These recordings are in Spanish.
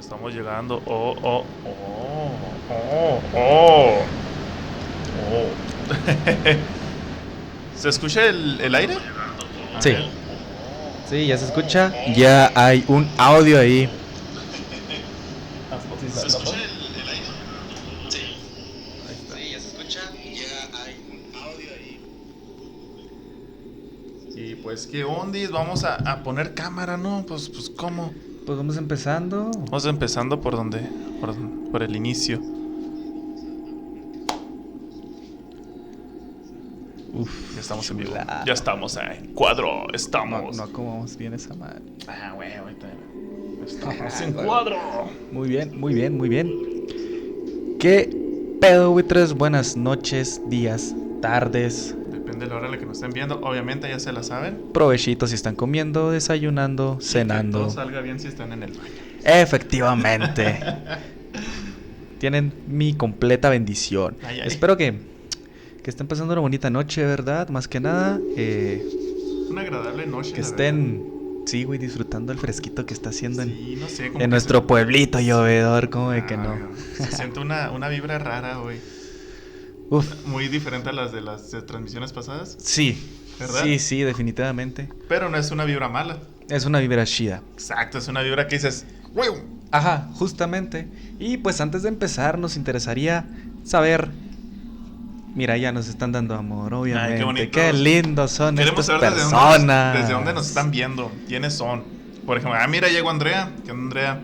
Estamos llegando. Oh. ¿Se escucha el aire? A Sí, ver. sí, ya se escucha. Ya hay un audio ahí. ¿Se escucha el aire? Sí, Ahí está. sí, ya se escucha. Ya hay un audio ahí. Y pues, ¿qué ondis? Vamos a poner cámara, ¿no? Pues, ¿cómo? Pues vamos empezando. Vamos empezando por donde. Por el inicio. Uf, Ya estamos en vivo. chulada. Ya estamos en cuadro. No, Estamos. no acomodamos bien esa madre. Güey, ahorita. Estamos en Güey. cuadro. Muy bien, muy bien, muy bien. ¿Qué pedo, buitres? Buenas noches, días, tardes. Depende de la hora en la que nos estén viendo. Obviamente ya se la saben. Provechitos si están comiendo, desayunando, Que cenando. todo salga bien si están en el baño. Efectivamente. Tienen mi completa bendición. Ay. Espero que estén pasando una bonita noche, ¿verdad? Más que nada, Una agradable noche. que la estén, sí, güey, disfrutando el fresquito que está haciendo verdad. Sí, no sé. Como en que nuestro pueblito llovedor, como de que no. Se siente una vibra rara, güey. Uf, Muy diferente a las de las transmisiones pasadas. sí, ¿Verdad? sí, definitivamente. Pero no es una vibra mala. Es una vibra chida. Exacto, es una vibra que dices, güey. Ajá, justamente. Y pues antes de empezar nos interesaría saber. Mira, ya nos están dando amor, obviamente. Ay, qué bonitos. Qué lindos son Queremos estas saber personas. desde dónde nos están viendo. ¿Quiénes son? Por ejemplo, mira, llegó Andrea. ¿Qué onda, Andrea?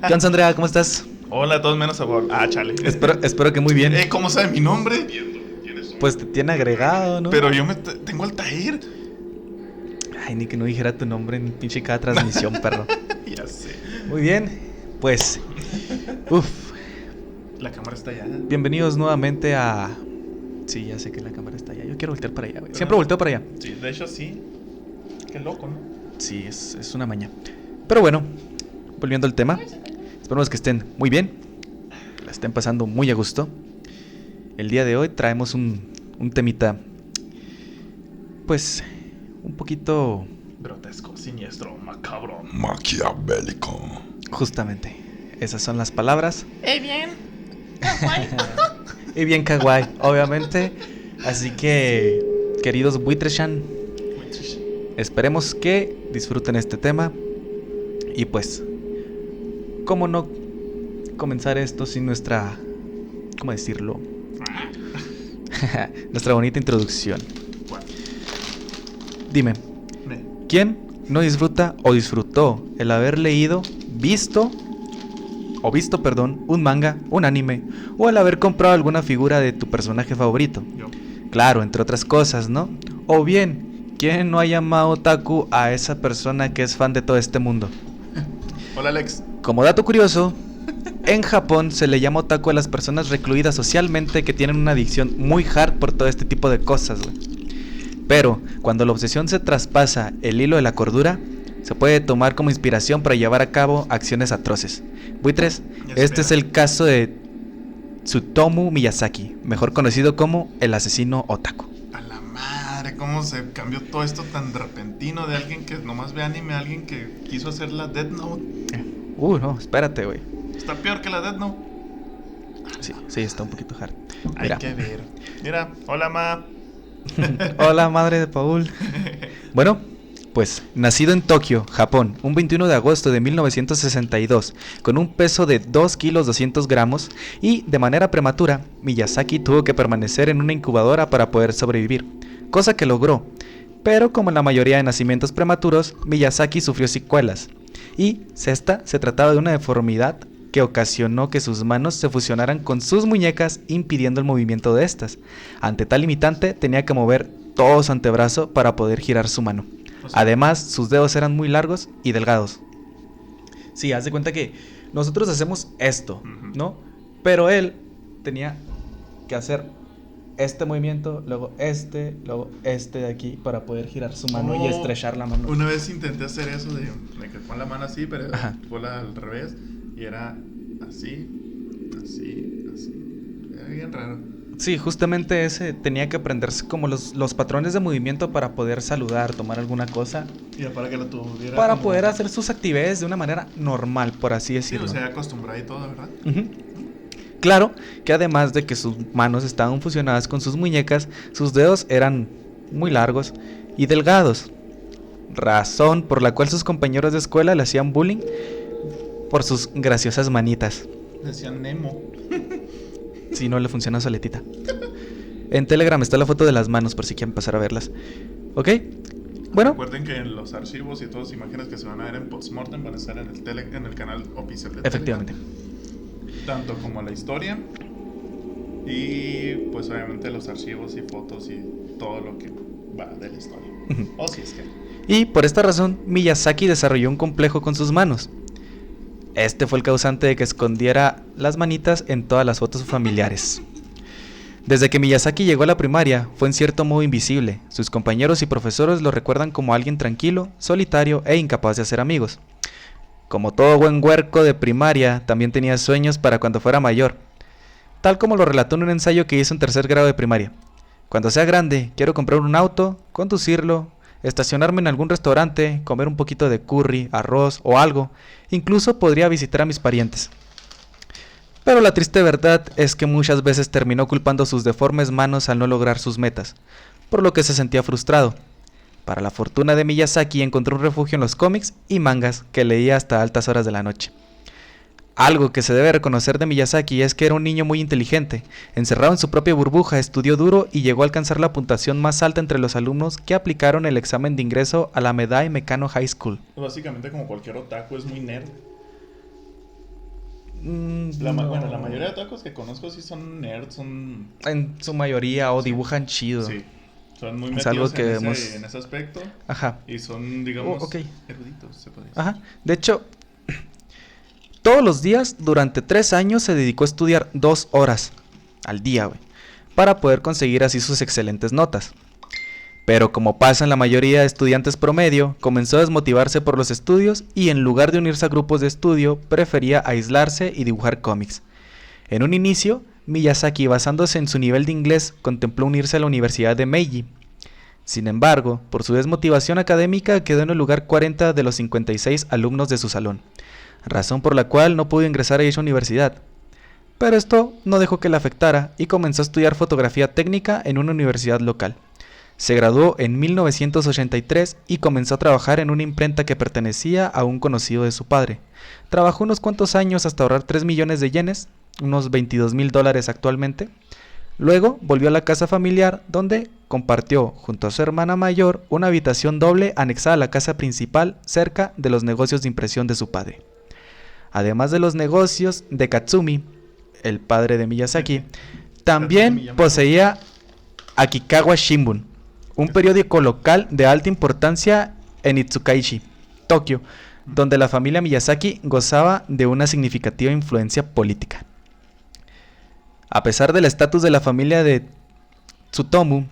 ¿Qué onda, Andrea? ¿Cómo estás? Hola a todos menos a Bob. Chale. Espero que muy bien. ¿Cómo sabe mi nombre? Pues te tiene agregado, ¿no? Pero yo tengo Altair. Ay, ni que no dijera tu nombre en pinche cada transmisión, perro. Ya sé. Muy bien, pues. Uf. La cámara está allá. Bienvenidos nuevamente a. Sí, ya sé que la cámara está allá. Yo quiero voltear para allá, güey. Siempre volteo para allá. Sí, de hecho sí. Qué loco, ¿no? Sí, es una maña. Pero bueno, volviendo al tema. Esperemos que estén muy bien. Que la estén pasando muy a gusto. El día de hoy traemos un temita. Pues. Un poquito. Grotesco, siniestro, macabro. Maquiavélico. Justamente. Esas son las palabras. Bien. Kawaii. Y bien kawaii, obviamente. Así que, queridos buitreshan, esperemos que disfruten este tema. Y pues, ¿cómo no comenzar esto sin nuestra, ¿cómo decirlo? Nuestra bonita introducción. Dime, ¿quién no disfruta o disfrutó el haber leído, visto, un manga, un anime, o el haber comprado alguna figura de tu personaje favorito? Yo. Claro, entre otras cosas, ¿no? O bien, ¿quién no ha llamado otaku a esa persona que es fan de todo este mundo? Hola, Alex. Como dato curioso, en Japón se le llama otaku a las personas recluidas socialmente que tienen una adicción muy hard por todo este tipo de cosas, güey. Pero, cuando la obsesión se traspasa el hilo de la cordura, se puede tomar como inspiración para llevar a cabo acciones atroces. Buitres, este es el caso de Tsutomu Miyazaki, mejor conocido como el asesino otaku. A la madre, cómo se cambió todo esto tan repentino de alguien que nomás ve anime a alguien que quiso hacer la Death Note. No, espérate, güey. Está peor que la Death Note. Sí, está un poquito hard. Hay Mira. que ver. Mira, hola, ma. Hola, madre de Paul. Bueno, pues nacido en Tokio, Japón, un 21 de agosto de 1962, con un peso de 2 kilos 200 gramos y de manera prematura, Miyazaki tuvo que permanecer en una incubadora para poder sobrevivir, cosa que logró. Pero como en la mayoría de nacimientos prematuros, Miyazaki sufrió secuelas, y esta se trataba de una deformidad que ocasionó que sus manos se fusionaran con sus muñecas, impidiendo el movimiento de estas. Ante tal limitante, tenía que mover todo su antebrazo para poder girar su mano. O sea, Además, sus dedos eran muy largos y delgados. Sí, haz de cuenta que nosotros hacemos esto, ¿no? Pero él tenía que hacer este movimiento, luego este de aquí para poder girar su mano y estrechar la mano. Una vez intenté hacer eso de que pon la mano así, pero Ajá. ponla al revés. Y era así. Era bien raro. Sí, justamente ese tenía que aprenderse como los patrones de movimiento para poder saludar, tomar alguna cosa, Y para que la tuviera para como... poder hacer sus actividades de una manera normal, por así Sí, decirlo. o sea, acostumbrada y todo, ¿verdad? Ujú. Claro que además de que sus manos estaban fusionadas con sus muñecas, sus dedos eran muy largos y delgados, razón por la cual sus compañeros de escuela le hacían bullying por sus graciosas manitas. Decían Nemo. Si no le funciona su aletita. En Telegram está la foto de las manos por si quieren pasar a verlas. ¿Ok? Bueno. Recuerden que en los archivos y todas las imágenes que se van a ver en Postmortem van a estar en el canal oficial de Efectivamente. Telegram. Tanto como la historia y pues obviamente los archivos y fotos y todo lo que va de la historia. O si es que... Y por esta razón, Miyazaki desarrolló un complejo con sus manos. Este fue el causante de que escondiera las manitas en todas las fotos familiares. Desde que Miyazaki llegó a la primaria, fue en cierto modo invisible. Sus compañeros y profesores lo recuerdan como alguien tranquilo, solitario e incapaz de hacer amigos. Como todo buen huerco de primaria, también tenía sueños para cuando fuera mayor. Tal como lo relató en un ensayo que hizo en tercer grado de primaria. Cuando sea grande, quiero comprar un auto, conducirlo, estacionarme en algún restaurante, comer un poquito de curry, arroz o algo. Incluso podría visitar a mis parientes. Pero la triste verdad es que muchas veces terminó culpando sus deformes manos al no lograr sus metas, por lo que se sentía frustrado. Para la fortuna de Miyazaki encontró un refugio en los cómics y mangas que leía hasta altas horas de la noche. Algo que se debe reconocer de Miyazaki es que era un niño muy inteligente. Encerrado en su propia burbuja, estudió duro y llegó a alcanzar la puntuación más alta entre los alumnos que aplicaron el examen de ingreso a la Medai Mekano High School. Básicamente como cualquier otaku es muy nerd. No. Bueno, la mayoría de otakus que conozco sí son nerds, son... En su mayoría, o dibujan chido. Sí, son muy Es metidos algo que en ese aspecto. Ajá. Y son, digamos, Ok. eruditos, se podría decir. Ajá. De hecho, todos los días, durante 3 años, se dedicó a estudiar 2 horas al día, güey, para poder conseguir así sus excelentes notas. Pero como pasa en la mayoría de estudiantes promedio, comenzó a desmotivarse por los estudios y en lugar de unirse a grupos de estudio, prefería aislarse y dibujar cómics. En un inicio, Miyazaki, basándose en su nivel de inglés, contempló unirse a la Universidad de Meiji. Sin embargo, por su desmotivación académica, quedó en el lugar 40 de los 56 alumnos de su salón, razón por la cual no pudo ingresar a dicha universidad. Pero esto no dejó que le afectara y comenzó a estudiar fotografía técnica en una universidad local. Se graduó en 1983 y comenzó a trabajar en una imprenta que pertenecía a un conocido de su padre. Trabajó unos cuantos años hasta ahorrar 3 millones de yenes, unos $22,000 actualmente. Luego volvió a la casa familiar donde compartió junto a su hermana mayor una habitación doble anexada a la casa principal cerca de los negocios de impresión de su padre. Además de los negocios de Katsumi, el padre de Miyazaki, también poseía Akikawa Shimbun, un periódico local de alta importancia en Itsukaishi, Tokio, donde la familia Miyazaki gozaba de una significativa influencia política. A pesar del estatus de la familia de Tsutomu,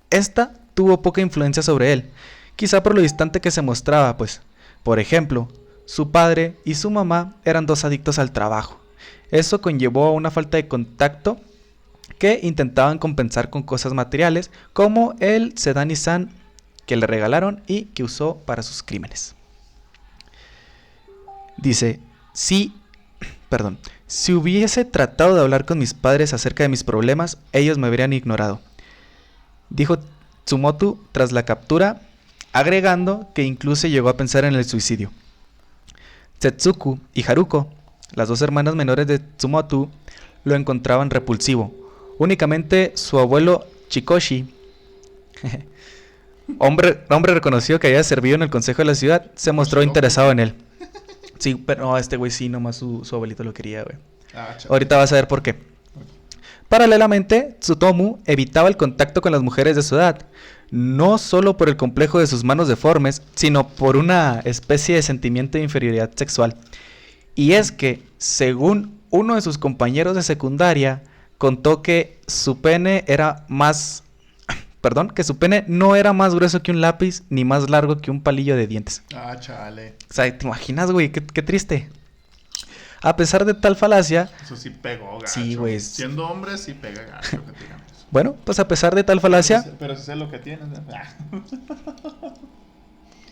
esta tuvo poca influencia sobre él, quizá por lo distante que se mostraba, pues, por ejemplo, su padre y su mamá eran 2 adictos al trabajo. Eso conllevó a una falta de contacto que intentaban compensar con cosas materiales como el sedán Nissan que le regalaron y que usó para sus crímenes. Dice, si hubiese tratado de hablar con mis padres acerca de mis problemas, ellos me habrían ignorado, dijo Tsumoto tras la captura, agregando que incluso llegó a pensar en el suicidio. Setsuko y Haruko, las 2 hermanas menores de Tsumoto, lo encontraban repulsivo. Únicamente su abuelo Chikoshi, hombre reconocido que había servido en el consejo de la ciudad, se mostró interesado en él. Sí, pero no, este güey sí, nomás su abuelito lo quería, güey. Ahorita vas a ver por qué. Paralelamente, Tsutomu evitaba el contacto con las mujeres de su edad, no solo por el complejo de sus manos deformes, sino por una especie de sentimiento de inferioridad sexual. Y es que, según uno de sus compañeros de secundaria, contó que su pene que su pene no era más grueso que un lápiz ni más largo que un palillo de dientes. Ah, chale. O sea, ¿te imaginas, güey? Qué triste. A pesar de tal falacia... Eso sí pegó, gacho. Sí, güey. Siendo hombre, sí pega gacho que te digan eso. Bueno, pues a pesar de tal falacia... Pero si sé lo que tienes. No,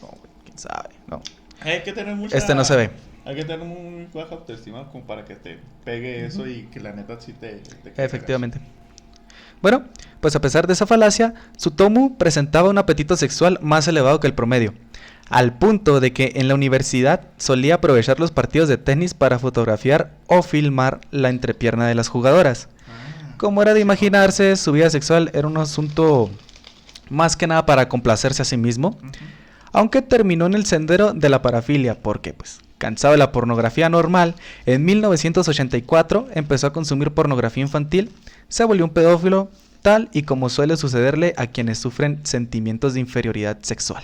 güey, quién sabe, no. Hay que tener mucha... Este no se ve. Hay que tener muy baja autoestima como para que te pegue eso y que la neta sí te Efectivamente. Bueno, pues a pesar de esa falacia, Tsutomu presentaba un apetito sexual más elevado que el promedio, al punto de que en la universidad solía aprovechar los partidos de tenis para fotografiar o filmar la entrepierna de las jugadoras. Como era de imaginarse, su vida sexual era un asunto más que nada para complacerse a sí mismo, aunque terminó en el sendero de la parafilia, porque pues cansado de la pornografía normal, en 1984 empezó a consumir pornografía infantil, se volvió un pedófilo, tal y como suele sucederle a quienes sufren sentimientos de inferioridad sexual.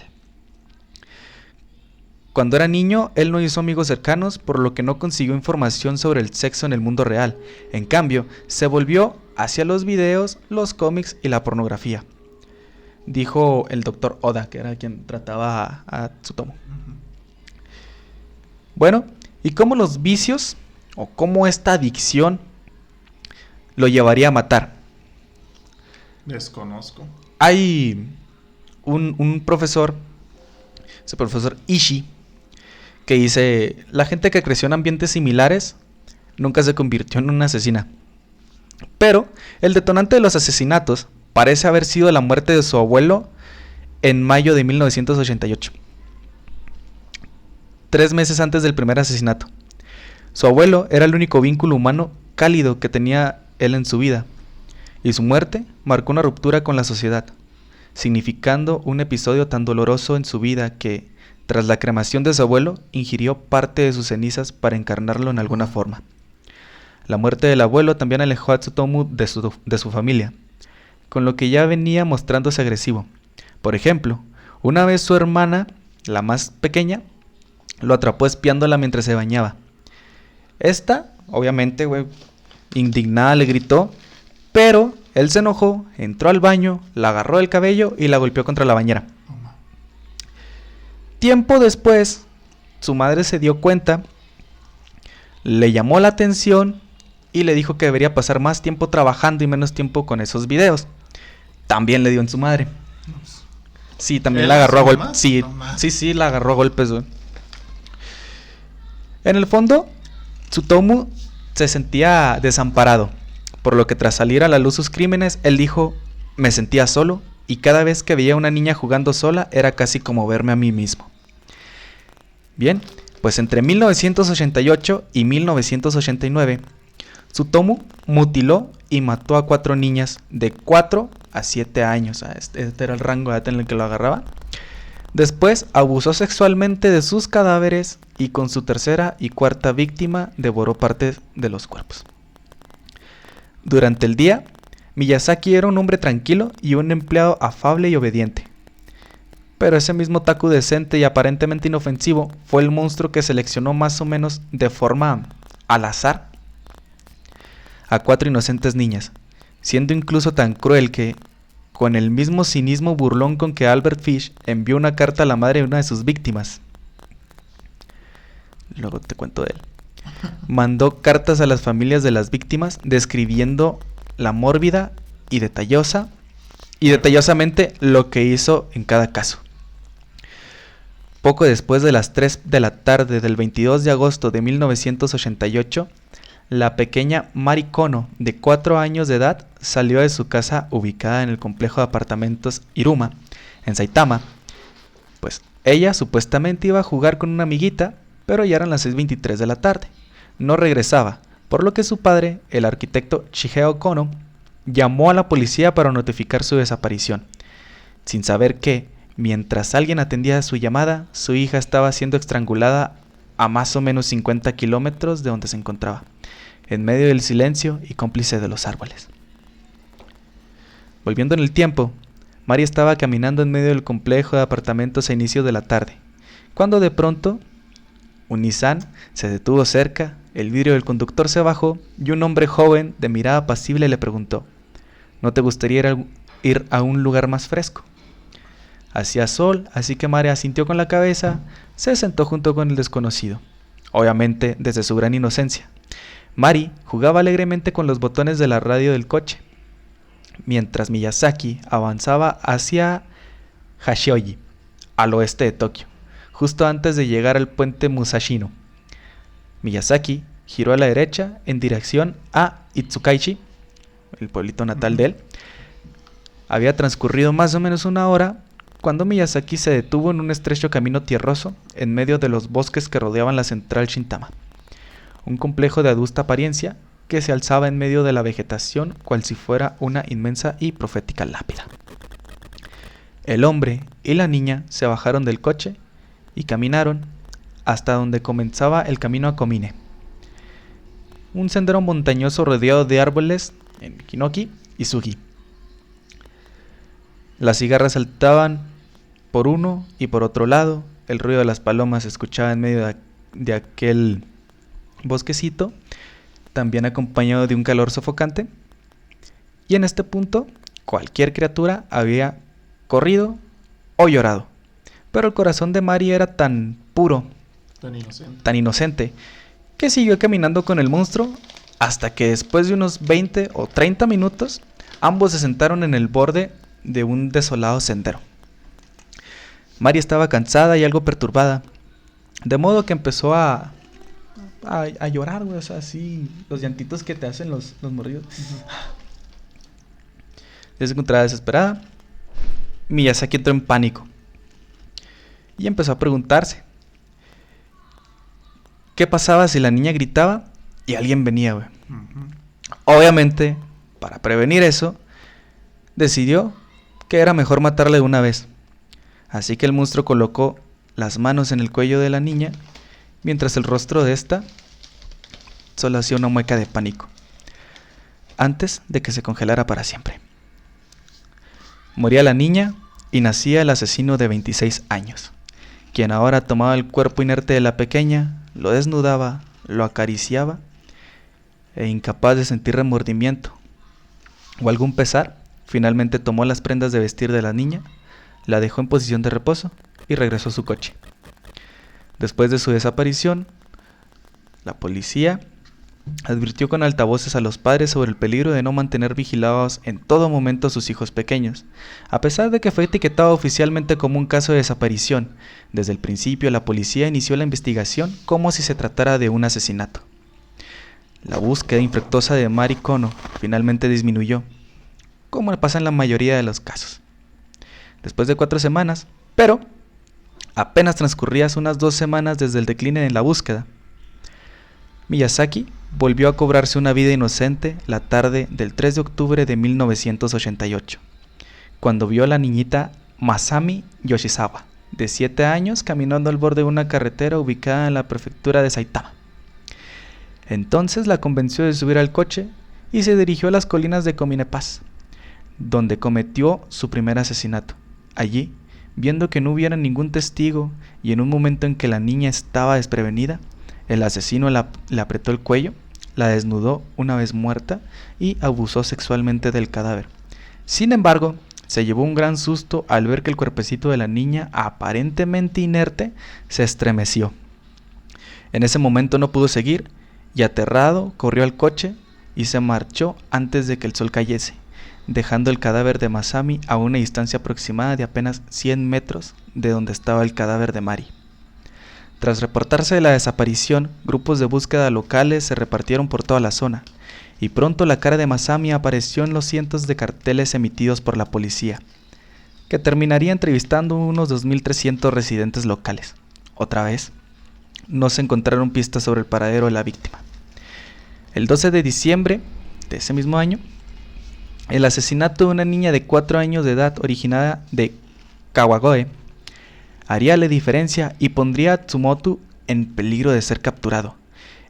Cuando era niño, él no hizo amigos cercanos, por lo que no consiguió información sobre el sexo en el mundo real. En cambio, se volvió hacia los videos, los cómics y la pornografía. Dijo el doctor Oda, que era quien trataba a Tsutomu. Bueno, ¿y cómo los vicios o cómo esta adicción lo llevaría a matar? Desconozco. Hay un profesor, ese profesor Ishii, que dice, la gente que creció en ambientes similares nunca se convirtió en una asesina. Pero el detonante de los asesinatos parece haber sido la muerte de su abuelo en mayo de 1988. 3 meses antes del primer asesinato. Su abuelo era el único vínculo humano cálido que tenía él en su vida, y su muerte marcó una ruptura con la sociedad, significando un episodio tan doloroso en su vida que, tras la cremación de su abuelo, ingirió parte de sus cenizas para encarnarlo en alguna forma. La muerte del abuelo también alejó a Tsutomu de su familia, con lo que ya venía mostrándose agresivo. Por ejemplo, una vez su hermana, la más pequeña, lo atrapó espiándola mientras se bañaba. Esta, obviamente, indignada, le gritó, pero él se enojó, entró al baño, la agarró del cabello y la golpeó contra la bañera. Tiempo después, su madre se dio cuenta, le llamó la atención y le dijo que debería pasar más tiempo trabajando y menos tiempo con esos videos. También le dio en su madre. Sí, también la agarró a golpes. Sí, la agarró a golpes, güey. En el fondo, Tsutomu se sentía desamparado, por lo que tras salir a la luz sus crímenes, él dijo, me sentía solo y cada vez que veía a una niña jugando sola era casi como verme a mí mismo. Bien, pues entre 1988 y 1989, Tsutomu mutiló y mató a 4 niñas de 4 a 7 años. Este era el rango de edad en el que lo agarraba. Después abusó sexualmente de sus cadáveres y con su tercera y cuarta víctima devoró partes de los cuerpos. Durante el día, Miyazaki era un hombre tranquilo y un empleado afable y obediente. Pero ese mismo otaku decente y aparentemente inofensivo fue el monstruo que seleccionó más o menos de forma al azar a 4 inocentes niñas, siendo incluso tan cruel que, con el mismo cinismo burlón con que Albert Fish envió una carta a la madre de una de sus víctimas. Luego te cuento de él. Mandó cartas a las familias de las víctimas describiendo la mórbida y detallosamente lo que hizo en cada caso. Poco después de las 3 de la tarde del 22 de agosto de 1988, la pequeña Mari Kono, de 4 años de edad, salió de su casa ubicada en el complejo de apartamentos Iruma, en Saitama. Pues ella supuestamente iba a jugar con una amiguita, pero ya eran las 6:23 de la tarde. No regresaba, por lo que su padre, el arquitecto Shigeo Kono, llamó a la policía para notificar su desaparición, sin saber que, mientras alguien atendía su llamada, su hija estaba siendo estrangulada a más o menos 50 kilómetros de donde se encontraba, en medio del silencio y cómplice de los árboles. Volviendo en el tiempo, Mari estaba caminando en medio del complejo de apartamentos a inicios de la tarde, cuando de pronto un Nissan se detuvo cerca, el vidrio del conductor se bajó y un hombre joven de mirada apacible le preguntó, ¿no te gustaría ir a un lugar más fresco? Hacía sol, así que Mari asintió con la cabeza, se sentó junto con el desconocido. obviamente desde su gran inocencia. Mari jugaba alegremente con los botones de la radio del coche, mientras Miyazaki avanzaba hacia Hashioji, al oeste de Tokio, justo antes de llegar al puente Musashino. Miyazaki giró a la derecha en dirección a Itsukaichi, el pueblito natal de él. Había transcurrido más o menos una hora cuando Miyazaki se detuvo en un estrecho camino tierroso en medio de los bosques que rodeaban la central Shintama, un complejo de adusta apariencia que se alzaba en medio de la vegetación cual si fuera una inmensa y profética lápida. El hombre y la niña se bajaron del coche y caminaron hasta donde comenzaba el camino a Komine, un sendero montañoso rodeado de árboles en Hinoki y Sugi. Las cigarras saltaban por uno y por otro lado, el ruido de las palomas se escuchaba en medio de aquel bosquecito, también acompañado de un calor sofocante, y en este punto cualquier criatura había corrido o llorado, pero el corazón de Mari era tan puro, tan inocente, que siguió caminando con el monstruo hasta que después de unos 20 o 30 minutos ambos se sentaron en el borde de un desolado sendero. Mari estaba cansada y algo perturbada, de modo que empezó a llorar, güey, o sea, así, los llantitos que te hacen los morrillos. Ella se encontraba desesperada. Miyazaki entró en pánico y empezó a preguntarse qué pasaba si la niña gritaba y alguien venía, güey. Obviamente, para prevenir eso, decidió que era mejor matarla de una vez. Así que el monstruo colocó las manos en el cuello de la niña, mientras el rostro de esta solo hacía una mueca de pánico, antes de que se congelara para siempre. Moría la niña y nacía el asesino de 26 años, quien ahora tomaba el cuerpo inerte de la pequeña, lo desnudaba, lo acariciaba, e incapaz de sentir remordimiento o algún pesar, finalmente tomó las prendas de vestir de la niña, la dejó en posición de reposo y regresó a su coche. Después de su desaparición, la policía advirtió con altavoces a los padres sobre el peligro de no mantener vigilados en todo momento a sus hijos pequeños. A pesar de que fue etiquetado oficialmente como un caso de desaparición, desde el principio la policía inició la investigación como si se tratara de un asesinato. La búsqueda infructuosa de Mari Kono finalmente disminuyó, como pasa en la mayoría de los casos. Después de 4 semanas, pero apenas transcurridas unas 2 semanas desde el decline en la búsqueda, Miyazaki volvió a cobrarse una vida inocente la tarde del 3 de octubre de 1988, cuando vio a la niñita Masami Yoshizawa, de 7 años, caminando al borde de una carretera ubicada en la prefectura de Saitama. Entonces la convenció de subir al coche y se dirigió a las colinas de Komine Pass, donde cometió su primer asesinato. Allí, viendo que no hubiera ningún testigo y en un momento en que la niña estaba desprevenida, el asesino le apretó el cuello, la desnudó una vez muerta y abusó sexualmente del cadáver. Sin embargo, se llevó un gran susto al ver que el cuerpecito de la niña, aparentemente inerte, se estremeció. En ese momento no pudo seguir y aterrado corrió al coche y se marchó antes de que el sol cayese, dejando el cadáver de Masami a una distancia aproximada de apenas 100 metros de donde estaba el cadáver de Mari. Tras reportarse de la desaparición, grupos de búsqueda locales se repartieron por toda la zona, y pronto la cara de Masami apareció en los cientos de carteles emitidos por la policía, que terminaría entrevistando a unos 2.300 residentes locales. Otra vez, no se encontraron pistas sobre el paradero de la víctima. El 12 de diciembre de ese mismo año, el asesinato de una niña de 4 años de edad originada de Kawagoe haría la diferencia y pondría a Tsumoto en peligro de ser capturado,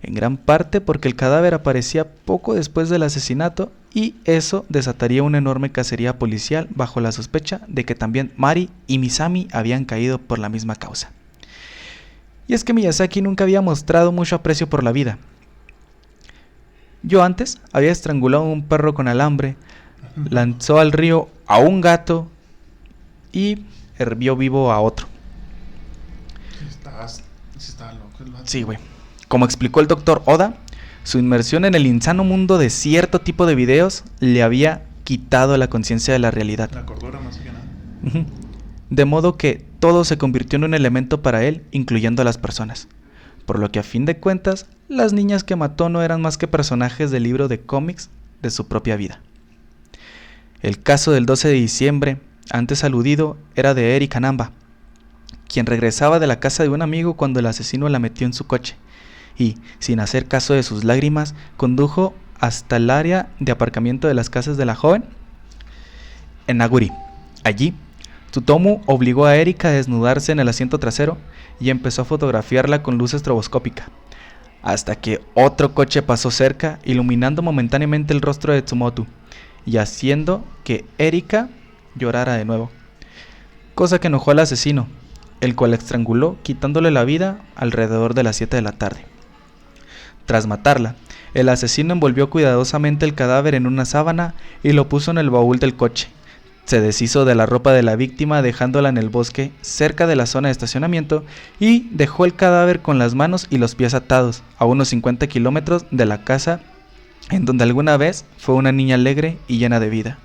en gran parte porque el cadáver aparecía poco después del asesinato y eso desataría una enorme cacería policial bajo la sospecha de que también Mari y Misami habían caído por la misma causa. Y es que Miyazaki nunca había mostrado mucho aprecio por la vida. Yo antes había estrangulado a un perro con alambre, lanzó al río a un gato y hervió vivo a otro. Sí estaba loco el vato. Sí, güey. Como explicó el doctor Oda, su inmersión en el insano mundo de cierto tipo de videos le había quitado la conciencia de la realidad. La cordura más que nada. De modo que todo se convirtió en un elemento para él, incluyendo a las personas. Por lo que a fin de cuentas, las niñas que mató no eran más que personajes del libro de cómics de su propia vida. El caso del 12 de diciembre, antes aludido, era de Erika Namba, quien regresaba de la casa de un amigo cuando el asesino la metió en su coche y, sin hacer caso de sus lágrimas, condujo hasta el área de aparcamiento de las casas de la joven en Naguri. Allí, Tsutomu obligó a Erika a desnudarse en el asiento trasero y empezó a fotografiarla con luz estroboscópica, hasta que otro coche pasó cerca, iluminando momentáneamente el rostro de Tsumoto y haciendo que Erika llorara de nuevo, cosa que enojó al asesino, el cual la estranguló quitándole la vida alrededor de las 7 de la tarde. Tras matarla, el asesino envolvió cuidadosamente el cadáver en una sábana y lo puso en el baúl del coche. Se deshizo de la ropa de la víctima dejándola en el bosque cerca de la zona de estacionamiento y dejó el cadáver con las manos y los pies atados a unos 50 kilómetros de la casa en donde alguna vez fue una niña alegre y llena de vida.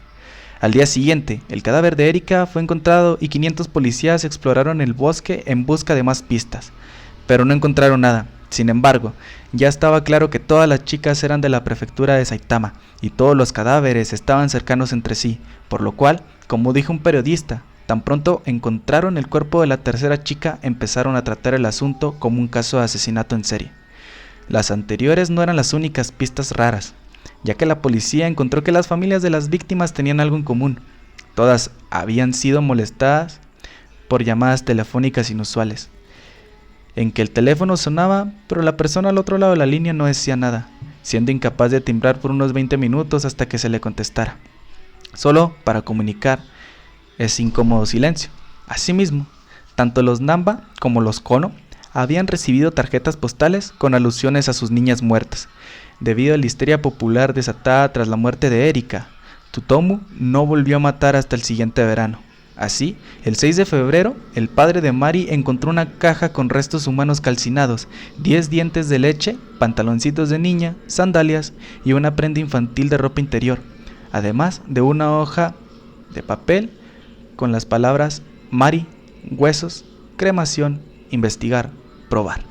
Al día siguiente, el cadáver de Erika fue encontrado y 500 policías exploraron el bosque en busca de más pistas, pero no encontraron nada. Sin embargo, ya estaba claro que todas las chicas eran de la prefectura de Saitama y todos los cadáveres estaban cercanos entre sí, por lo cual, como dijo un periodista, tan pronto encontraron el cuerpo de la tercera chica, empezaron a tratar el asunto como un caso de asesinato en serie. Las anteriores no eran las únicas pistas raras, ya que la policía encontró que las familias de las víctimas tenían algo en común. Todas habían sido molestadas por llamadas telefónicas inusuales, en que el teléfono sonaba, pero la persona al otro lado de la línea no decía nada, siendo incapaz de timbrar por unos 20 minutos hasta que se le contestara, solo para comunicar ese incómodo silencio. Asimismo, tanto los Namba como los Kono habían recibido tarjetas postales con alusiones a sus niñas muertas. Debido a la histeria popular desatada tras la muerte de Erika, Tsutomu no volvió a matar hasta el siguiente verano. Así, el 6 de febrero, el padre de Mari encontró una caja con restos humanos calcinados, 10 dientes de leche, pantaloncitos de niña, sandalias y una prenda infantil de ropa interior, además de una hoja de papel con las palabras Mari, huesos, cremación, investigar, probar.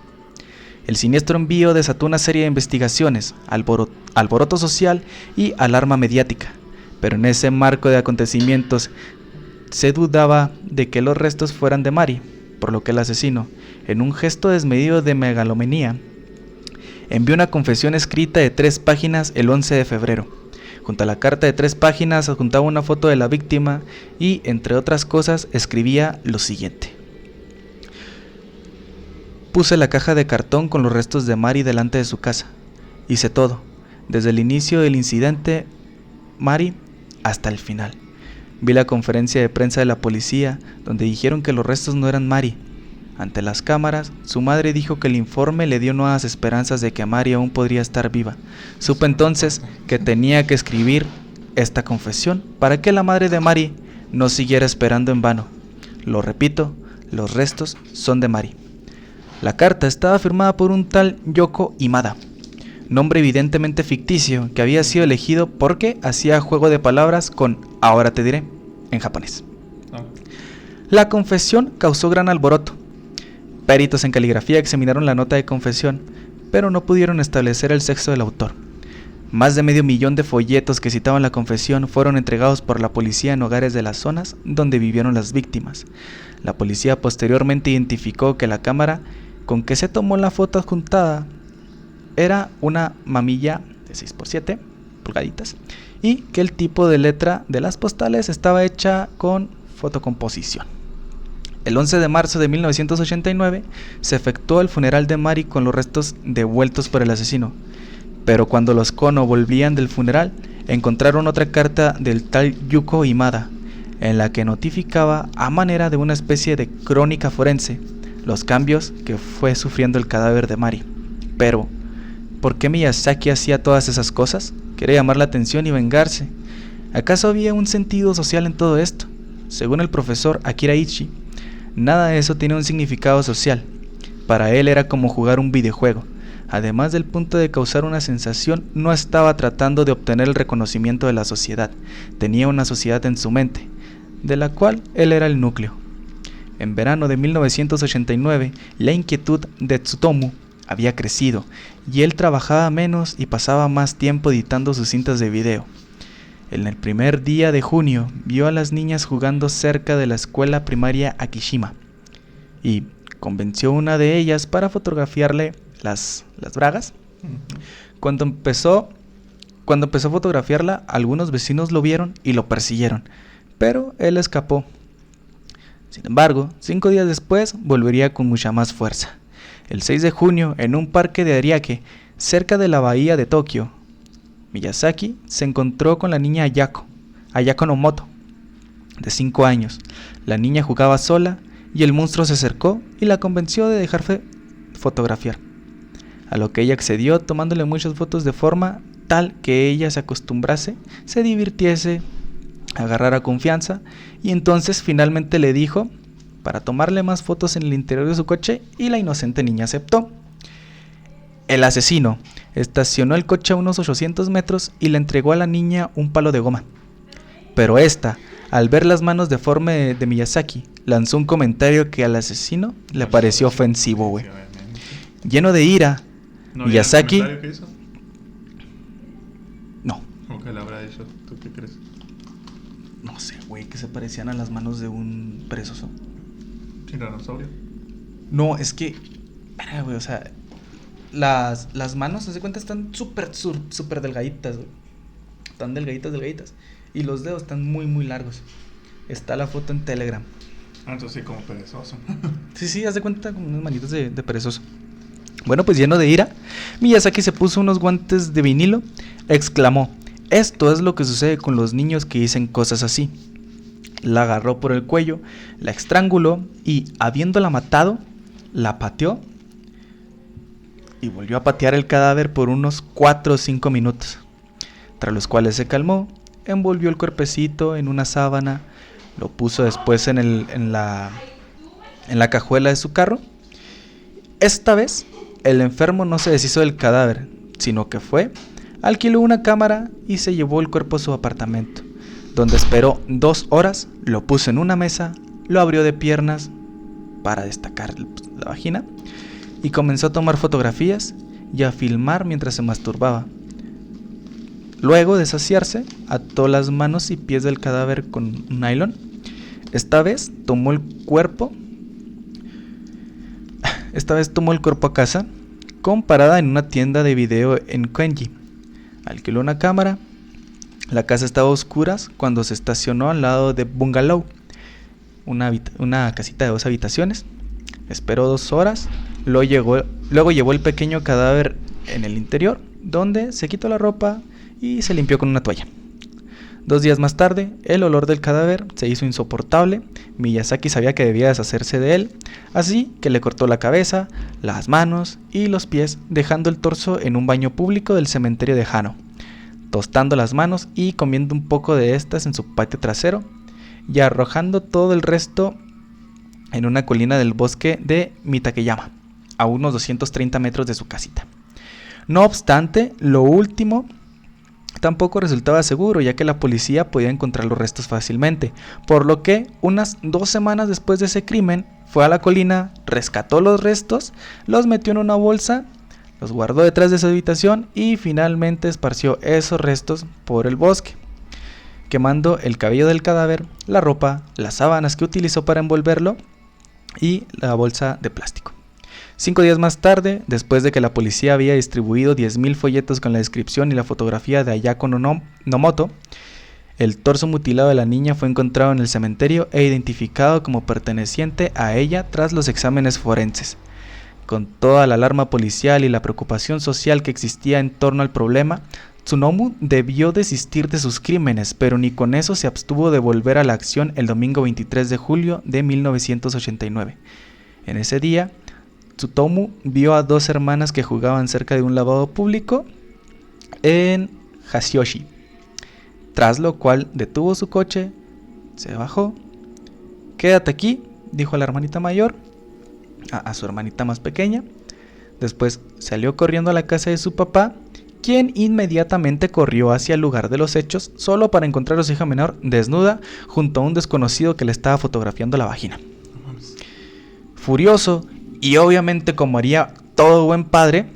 El siniestro envío desató una serie de investigaciones, alboroto social y alarma mediática, pero en ese marco de acontecimientos se dudaba de que los restos fueran de Mari, por lo que el asesino, en un gesto desmedido de megalomanía, envió una confesión escrita de 3 páginas el 11 de febrero. Junto a la carta de 3 páginas adjuntaba una foto de la víctima y, entre otras cosas, escribía lo siguiente: puse la caja de cartón con los restos de Mari delante de su casa. Hice todo, desde el inicio del incidente Mari hasta el final. Vi la conferencia de prensa de la policía, donde dijeron que los restos no eran Mari. Ante las cámaras, su madre dijo que el informe le dio nuevas esperanzas de que Mari aún podría estar viva. Supe entonces que tenía que escribir esta confesión para que la madre de Mari no siguiera esperando en vano. Lo repito, los restos son de Mari. La carta estaba firmada por un tal Yoko Imada, nombre evidentemente ficticio que había sido elegido porque hacía juego de palabras con "ahora te diré" en japonés. La confesión causó gran alboroto. Peritos en caligrafía examinaron la nota de confesión, pero no pudieron establecer el sexo del autor. Más de 500,000 de folletos que citaban la confesión fueron entregados por la policía en hogares de las zonas donde vivieron las víctimas. La policía posteriormente identificó que la cámara con que se tomó la foto adjuntada era una mamilla de 6x7 pulgaditas y que el tipo de letra de las postales estaba hecha con fotocomposición. El 11 de marzo de 1989 se efectuó el funeral de Mari con los restos devueltos por el asesino, pero cuando los Kono volvían del funeral encontraron otra carta del tal Yuko Imada en la que notificaba a manera de una especie de crónica forense los cambios que fue sufriendo el cadáver de Mari. Pero, ¿por qué Miyazaki hacía todas esas cosas? Quería llamar la atención y vengarse. ¿Acaso había un sentido social en todo esto? Según el profesor Akira Ichi, nada de eso tiene un significado social. Para él era como jugar un videojuego. además del punto de causar una sensación, no estaba tratando de obtener el reconocimiento de la sociedad. Tenía una sociedad en su mente, de la cual él era el núcleo. En verano de 1989, la inquietud de Tsutomu había crecido, y él trabajaba menos y pasaba más tiempo editando sus cintas de video. En el primer día de junio, vio a las niñas jugando cerca de la escuela primaria Akishima, y convenció a una de ellas para fotografiarle las bragas. Cuando empezó a fotografiarla, algunos vecinos lo vieron y lo persiguieron, pero él escapó. Sin embargo, 5 días después volvería con mucha más fuerza. El 6 de junio, en un parque de Ariake, cerca de la bahía de Tokio, Miyazaki se encontró con la niña Ayako Nomoto, de 5 años. La niña jugaba sola y el monstruo se acercó y la convenció de dejarse fotografiar, a lo que ella accedió, tomándole muchas fotos de forma tal que ella se acostumbrase, se divirtiese, agarrara confianza, y entonces finalmente le dijo para tomarle más fotos en el interior de su coche, y la inocente niña aceptó. El asesino estacionó el coche a unos 800 metros y le entregó a la niña un palo de goma. Pero esta, al ver las manos deformes de Miyazaki, lanzó un comentario que al asesino le pareció ofensivo, güey. Lleno de ira, ¿No Miyazaki... ¿El comentario que hizo? No. ¿O que le habrá dicho? ¿Tú qué crees? No sé, güey, que se parecían a las manos de un perezoso. ¿Tiranosaurio? No, es que... güey, o sea... Las manos, ¿se cuenta? Están súper delgaditas, güey. Están delgaditas. Y los dedos están muy, muy largos. Está la foto en Telegram. Ah, entonces sí, como perezoso. Sí, haz de cuenta como unas manitas de perezoso. Bueno, pues lleno de ira, Miyazaki se puso unos guantes de vinilo, exclamó: "Esto es lo que sucede con los niños que dicen cosas así". La agarró por el cuello, la estranguló y, habiéndola matado, la pateó y volvió a patear el cadáver por unos 4 o 5 minutos, tras los cuales se calmó, envolvió el cuerpecito en una sábana, lo puso después en la cajuela de su carro. Esta vez, el enfermo no se deshizo del cadáver, sino que alquiló una cámara y se llevó el cuerpo a su apartamento, donde esperó 2 horas, lo puso en una mesa, lo abrió de piernas para destacar la vagina y comenzó a tomar fotografías y a filmar mientras se masturbaba. Luego de saciarse, ató las manos y pies del cadáver con un nylon. Esta vez tomó el cuerpo a casa, comparada en una tienda de video en Kenji. Alquiló una cámara. La casa estaba a oscuras cuando se estacionó al lado de Bungalow, una casita de 2 habitaciones. Esperó 2 horas, luego llevó el pequeño cadáver en el interior, donde se quitó la ropa y se limpió con una toalla. 2 días más tarde, el olor del cadáver se hizo insoportable. Miyazaki sabía que debía deshacerse de él, así que le cortó la cabeza, las manos y los pies, dejando el torso en un baño público del cementerio de Hano, tostando las manos y comiendo un poco de estas en su patio trasero, y arrojando todo el resto en una colina del bosque de Mitakeyama, a unos 230 metros de su casita. No obstante, lo último tampoco resultaba seguro, ya que la policía podía encontrar los restos fácilmente, por lo que unas 2 semanas después de ese crimen, fue a la colina, rescató los restos, los metió en una bolsa, los guardó detrás de su habitación y finalmente esparció esos restos por el bosque, quemando el cabello del cadáver, la ropa, las sábanas que utilizó para envolverlo y la bolsa de plástico. 5 días más tarde, después de que la policía había distribuido 10.000 folletos con la descripción y la fotografía de Ayako Nomoto, el torso mutilado de la niña fue encontrado en el cementerio e identificado como perteneciente a ella tras los exámenes forenses. Con toda la alarma policial y la preocupación social que existía en torno al problema, Tsutomu debió desistir de sus crímenes, pero ni con eso se abstuvo de volver a la acción el domingo 23 de julio de 1989. En ese día, Tsutomu vio a 2 hermanas que jugaban cerca de un lavabo público en Hashioshi, tras lo cual detuvo su coche, se bajó. "Quédate aquí", dijo a la hermanita mayor, a su hermanita más pequeña. Después salió corriendo a la casa de su papá, quien inmediatamente corrió hacia el lugar de los hechos solo para encontrar a su hija menor desnuda junto a un desconocido que le estaba fotografiando la vagina. Furioso y obviamente como haría todo buen padre,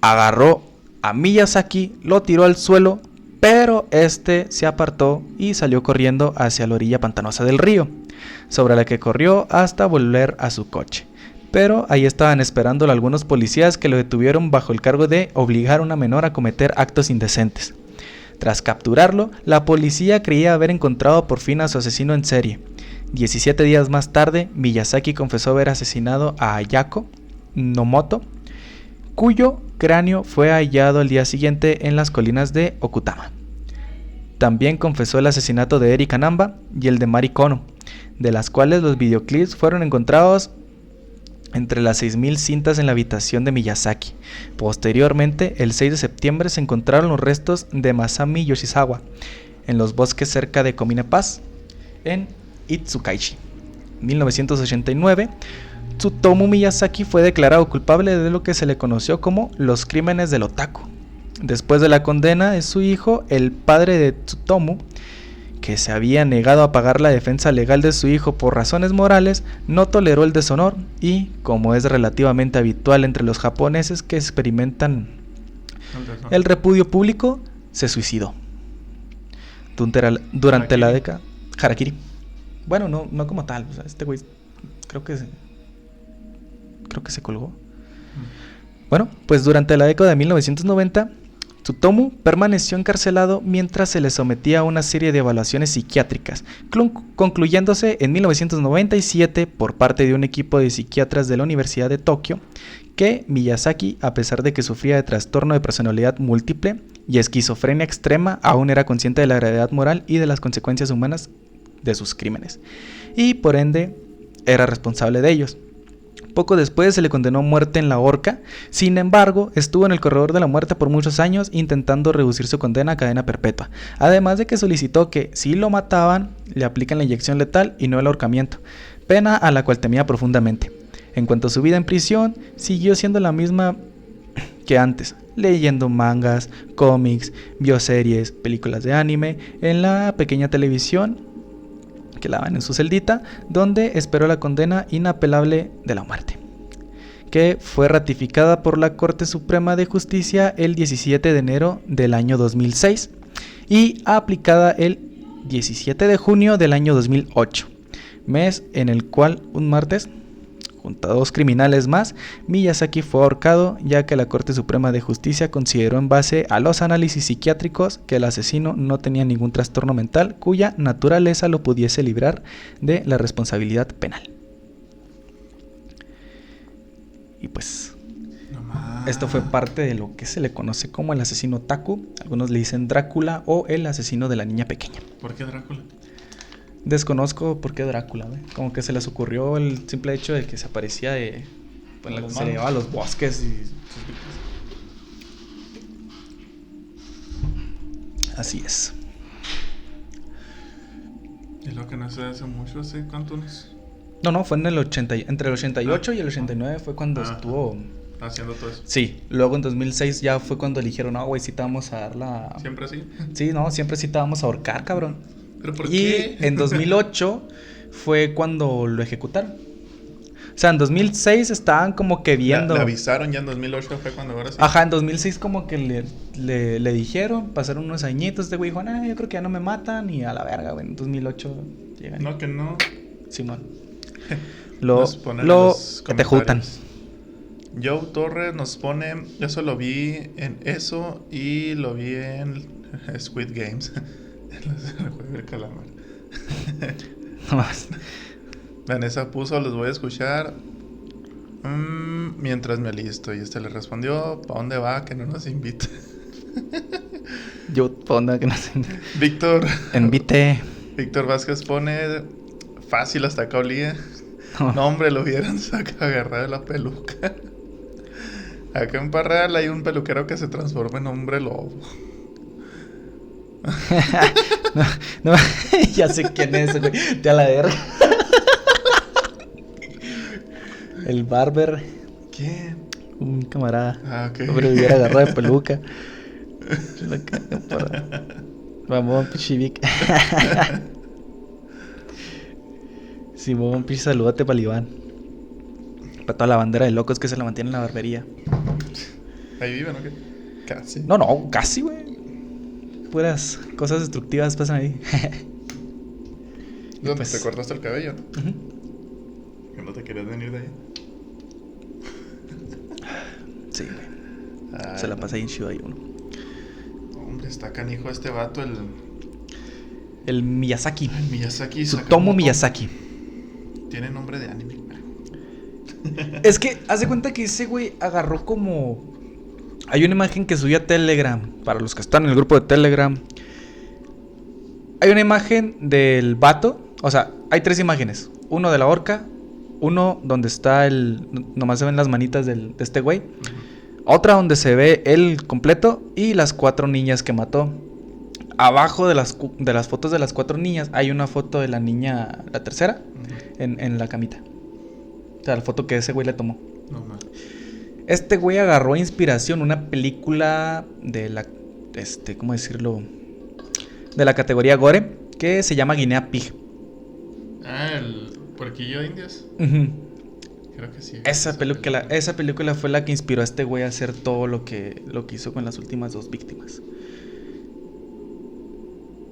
agarró a Miyazaki, lo tiró al suelo, pero este se apartó y salió corriendo hacia la orilla pantanosa del río, sobre la que corrió hasta volver a su coche. Pero ahí estaban esperándolo algunos policías que lo detuvieron bajo el cargo de obligar a una menor a cometer actos indecentes. Tras capturarlo, la policía creía haber encontrado por fin a su asesino en serie. 17 días más tarde, Miyazaki confesó haber asesinado a Ayako Nomoto, cuyo cráneo fue hallado al día siguiente en las colinas de Okutama. También confesó el asesinato de Eri Kanamba y el de Mari Kono, de las cuales los videoclips fueron encontrados entre las 6.000 cintas en la habitación de Miyazaki. Posteriormente, el 6 de septiembre se encontraron los restos de Masami Yoshizawa en los bosques cerca de Komine Pass, en Itsukaishi. 1989, Tsutomu Miyazaki fue declarado culpable de lo que se le conoció como los crímenes del otaku. Después de la condena de su hijo, el padre de Tsutomu, que se había negado a pagar la defensa legal de su hijo por razones morales, no toleró el deshonor y, como es relativamente habitual entre los japoneses que experimentan el repudio público, se suicidó. Durante la década... Harakiri. Bueno, no como tal. O sea, este güey creo que se colgó. Bueno, pues durante la década de 1990... Tsutomu permaneció encarcelado mientras se le sometía a una serie de evaluaciones psiquiátricas, concluyéndose en 1997 por parte de un equipo de psiquiatras de la Universidad de Tokio que Miyazaki, a pesar de que sufría de trastorno de personalidad múltiple y esquizofrenia extrema, aún era consciente de la gravedad moral y de las consecuencias humanas de sus crímenes, y por ende era responsable de ellos. Poco después se le condenó a muerte en la horca. Sin embargo, estuvo en el corredor de la muerte por muchos años intentando reducir su condena a cadena perpetua. Además de que solicitó que, si lo mataban, le apliquen la inyección letal y no el ahorcamiento, pena a la cual temía profundamente. En cuanto a su vida en prisión, siguió siendo la misma que antes, leyendo mangas, cómics, bioseries, películas de anime, en la pequeña televisión que la van en su celdita, donde esperó la condena inapelable de la muerte, que fue ratificada por la Corte Suprema de Justicia el 17 de enero del año 2006 y aplicada el 17 de junio del año 2008, mes en el cual un martes, junto a 2 criminales más, Miyazaki fue ahorcado, ya que la Corte Suprema de Justicia consideró en base a los análisis psiquiátricos que el asesino no tenía ningún trastorno mental cuya naturaleza lo pudiese librar de la responsabilidad penal. Y pues, esto fue parte de lo que se le conoce como el asesino otaku. Algunos le dicen Drácula o el asesino de la niña pequeña. ¿Por qué Drácula? Desconozco por qué Drácula, ¿ve? Como que se les ocurrió el simple hecho de que se aparecía de... Bueno, se llevaba a los bosques y... Así es. Y lo que no se hace mucho, ¿hace cuántos? No, fue en el 80, entre el 88 y el 89 fue cuando estuvo... Haciendo todo eso. Sí, luego en 2006 ya fue cuando eligieron, no, güey, sí te vamos a dar la... ¿Siempre así? Sí, no, siempre sí te vamos a ahorcar, cabrón. ¿Pero por qué? Y en 2008 fue cuando lo ejecutaron. O sea, en 2006 estaban como que viendo... Le avisaron ya en 2008 fue cuando ahora sí. Ajá, en 2006 como que le dijeron, pasaron unos añitos, este güey dijo, yo creo que ya no me matan y a la verga, güey. En 2008 llegan. No, que no. Simón. Lo que te jutan. Joe Torres nos pone, eso lo vi en eso y lo vi en Squid Games. El juego del calamar. No más. Vanessa puso, los voy a escuchar mientras me alisto. Y le respondió, ¿pa' dónde va? Que no nos invita. Yo, ¿pa' dónde va que nos invita? Víctor. Invite. Víctor Vázquez pone, fácil hasta acá olía. No, hombre, lo hubieran sacado agarrado de la peluca. Acá en Parral hay un peluquero que se transforma en hombre lobo. no, ya sé quién es, güey. Te a la verga. El barber ¿Quién? Un camarada. Ah, ok. Hombre, me hubiera agarrado de peluca. Vamos, pichivic. Simón, pinche saludote para Iván. Para toda la bandera de locos que se la mantiene en la barbería. Ahí viven, ¿no? ¿Qué? Casi. No, casi, güey. Puras cosas destructivas pasan ahí. ¿Dónde pues- te cortaste el cabello, no? Ujú. Que no te querías venir de ahí. Sí, güey. Ay, Se la no. pasa ahí en chido ahí uno. Hombre, está canijo este vato, El Miyazaki. el Miyazaki. Sutomu Sakamoto. Miyazaki. Tiene nombre de anime. Es que, haz de cuenta que ese güey agarró como... Hay una imagen que subí a Telegram. Para los que están en el grupo de Telegram. Hay una imagen del vato. O sea, hay 3 imágenes. Uno de la horca. Uno donde está el... Nomás se ven las manitas de este güey. Otra donde se ve él completo. Y las 4 niñas que mató. Abajo de las fotos de las 4 niñas hay una foto de la niña, la tercera, en la camita. O sea, la foto que ese güey le tomó. No mames. Este güey agarró inspiración una película de la... ¿cómo decirlo? De la categoría Gore, que se llama Guinea Pig. Ah, el puerquillo de indias. Ujú. Creo que sí. Esa película fue la que inspiró a este güey a hacer todo lo que hizo con las últimas 2 víctimas.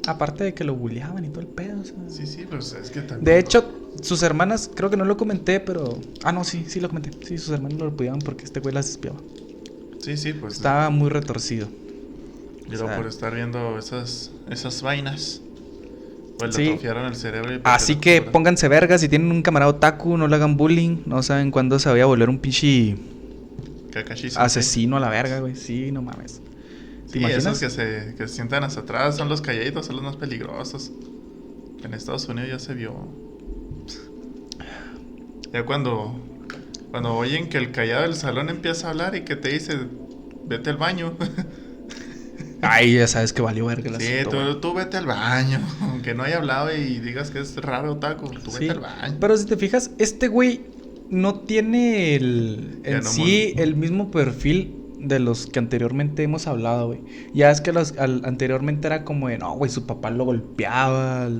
Aparte de que lo bulleaban y todo el pedo, o sea. Sí, sí, pues es que también. De hecho, sus hermanas, creo que no lo comenté, pero... Ah, no, sí lo comenté. Sí, sus hermanas lo repudiaban porque este güey las espiaba. Sí, sí, pues. Estaba muy retorcido. Y luego o sea, por estar viendo esas vainas. Pues Sí. le atrofiaron el cerebro. Y pues Así se que le- pónganse vergas. Si tienen un camarada otaku, no le hagan bullying. No saben cuándo se vaya a volver un pinche Kakashi asesino a la verga, güey. Sí, no mames. ¿Te Sí, imaginas? esos que se sientan hasta atrás son los calladitos, son los más peligrosos. En Estados Unidos ya se vio. Ya cuando oyen que el callado del salón empieza a hablar y que te dice, vete al baño. Ay, ya sabes que valió verga el Sí, asunto, güey. tú vete al baño. Aunque no haya hablado y digas que es raro otaku, tú Sí, vete al baño. pero si te fijas, este güey no tiene Ya en no sí el mismo perfil de los que anteriormente hemos hablado, güey. Ya es que anteriormente era como de, no, güey, su papá lo golpeaba,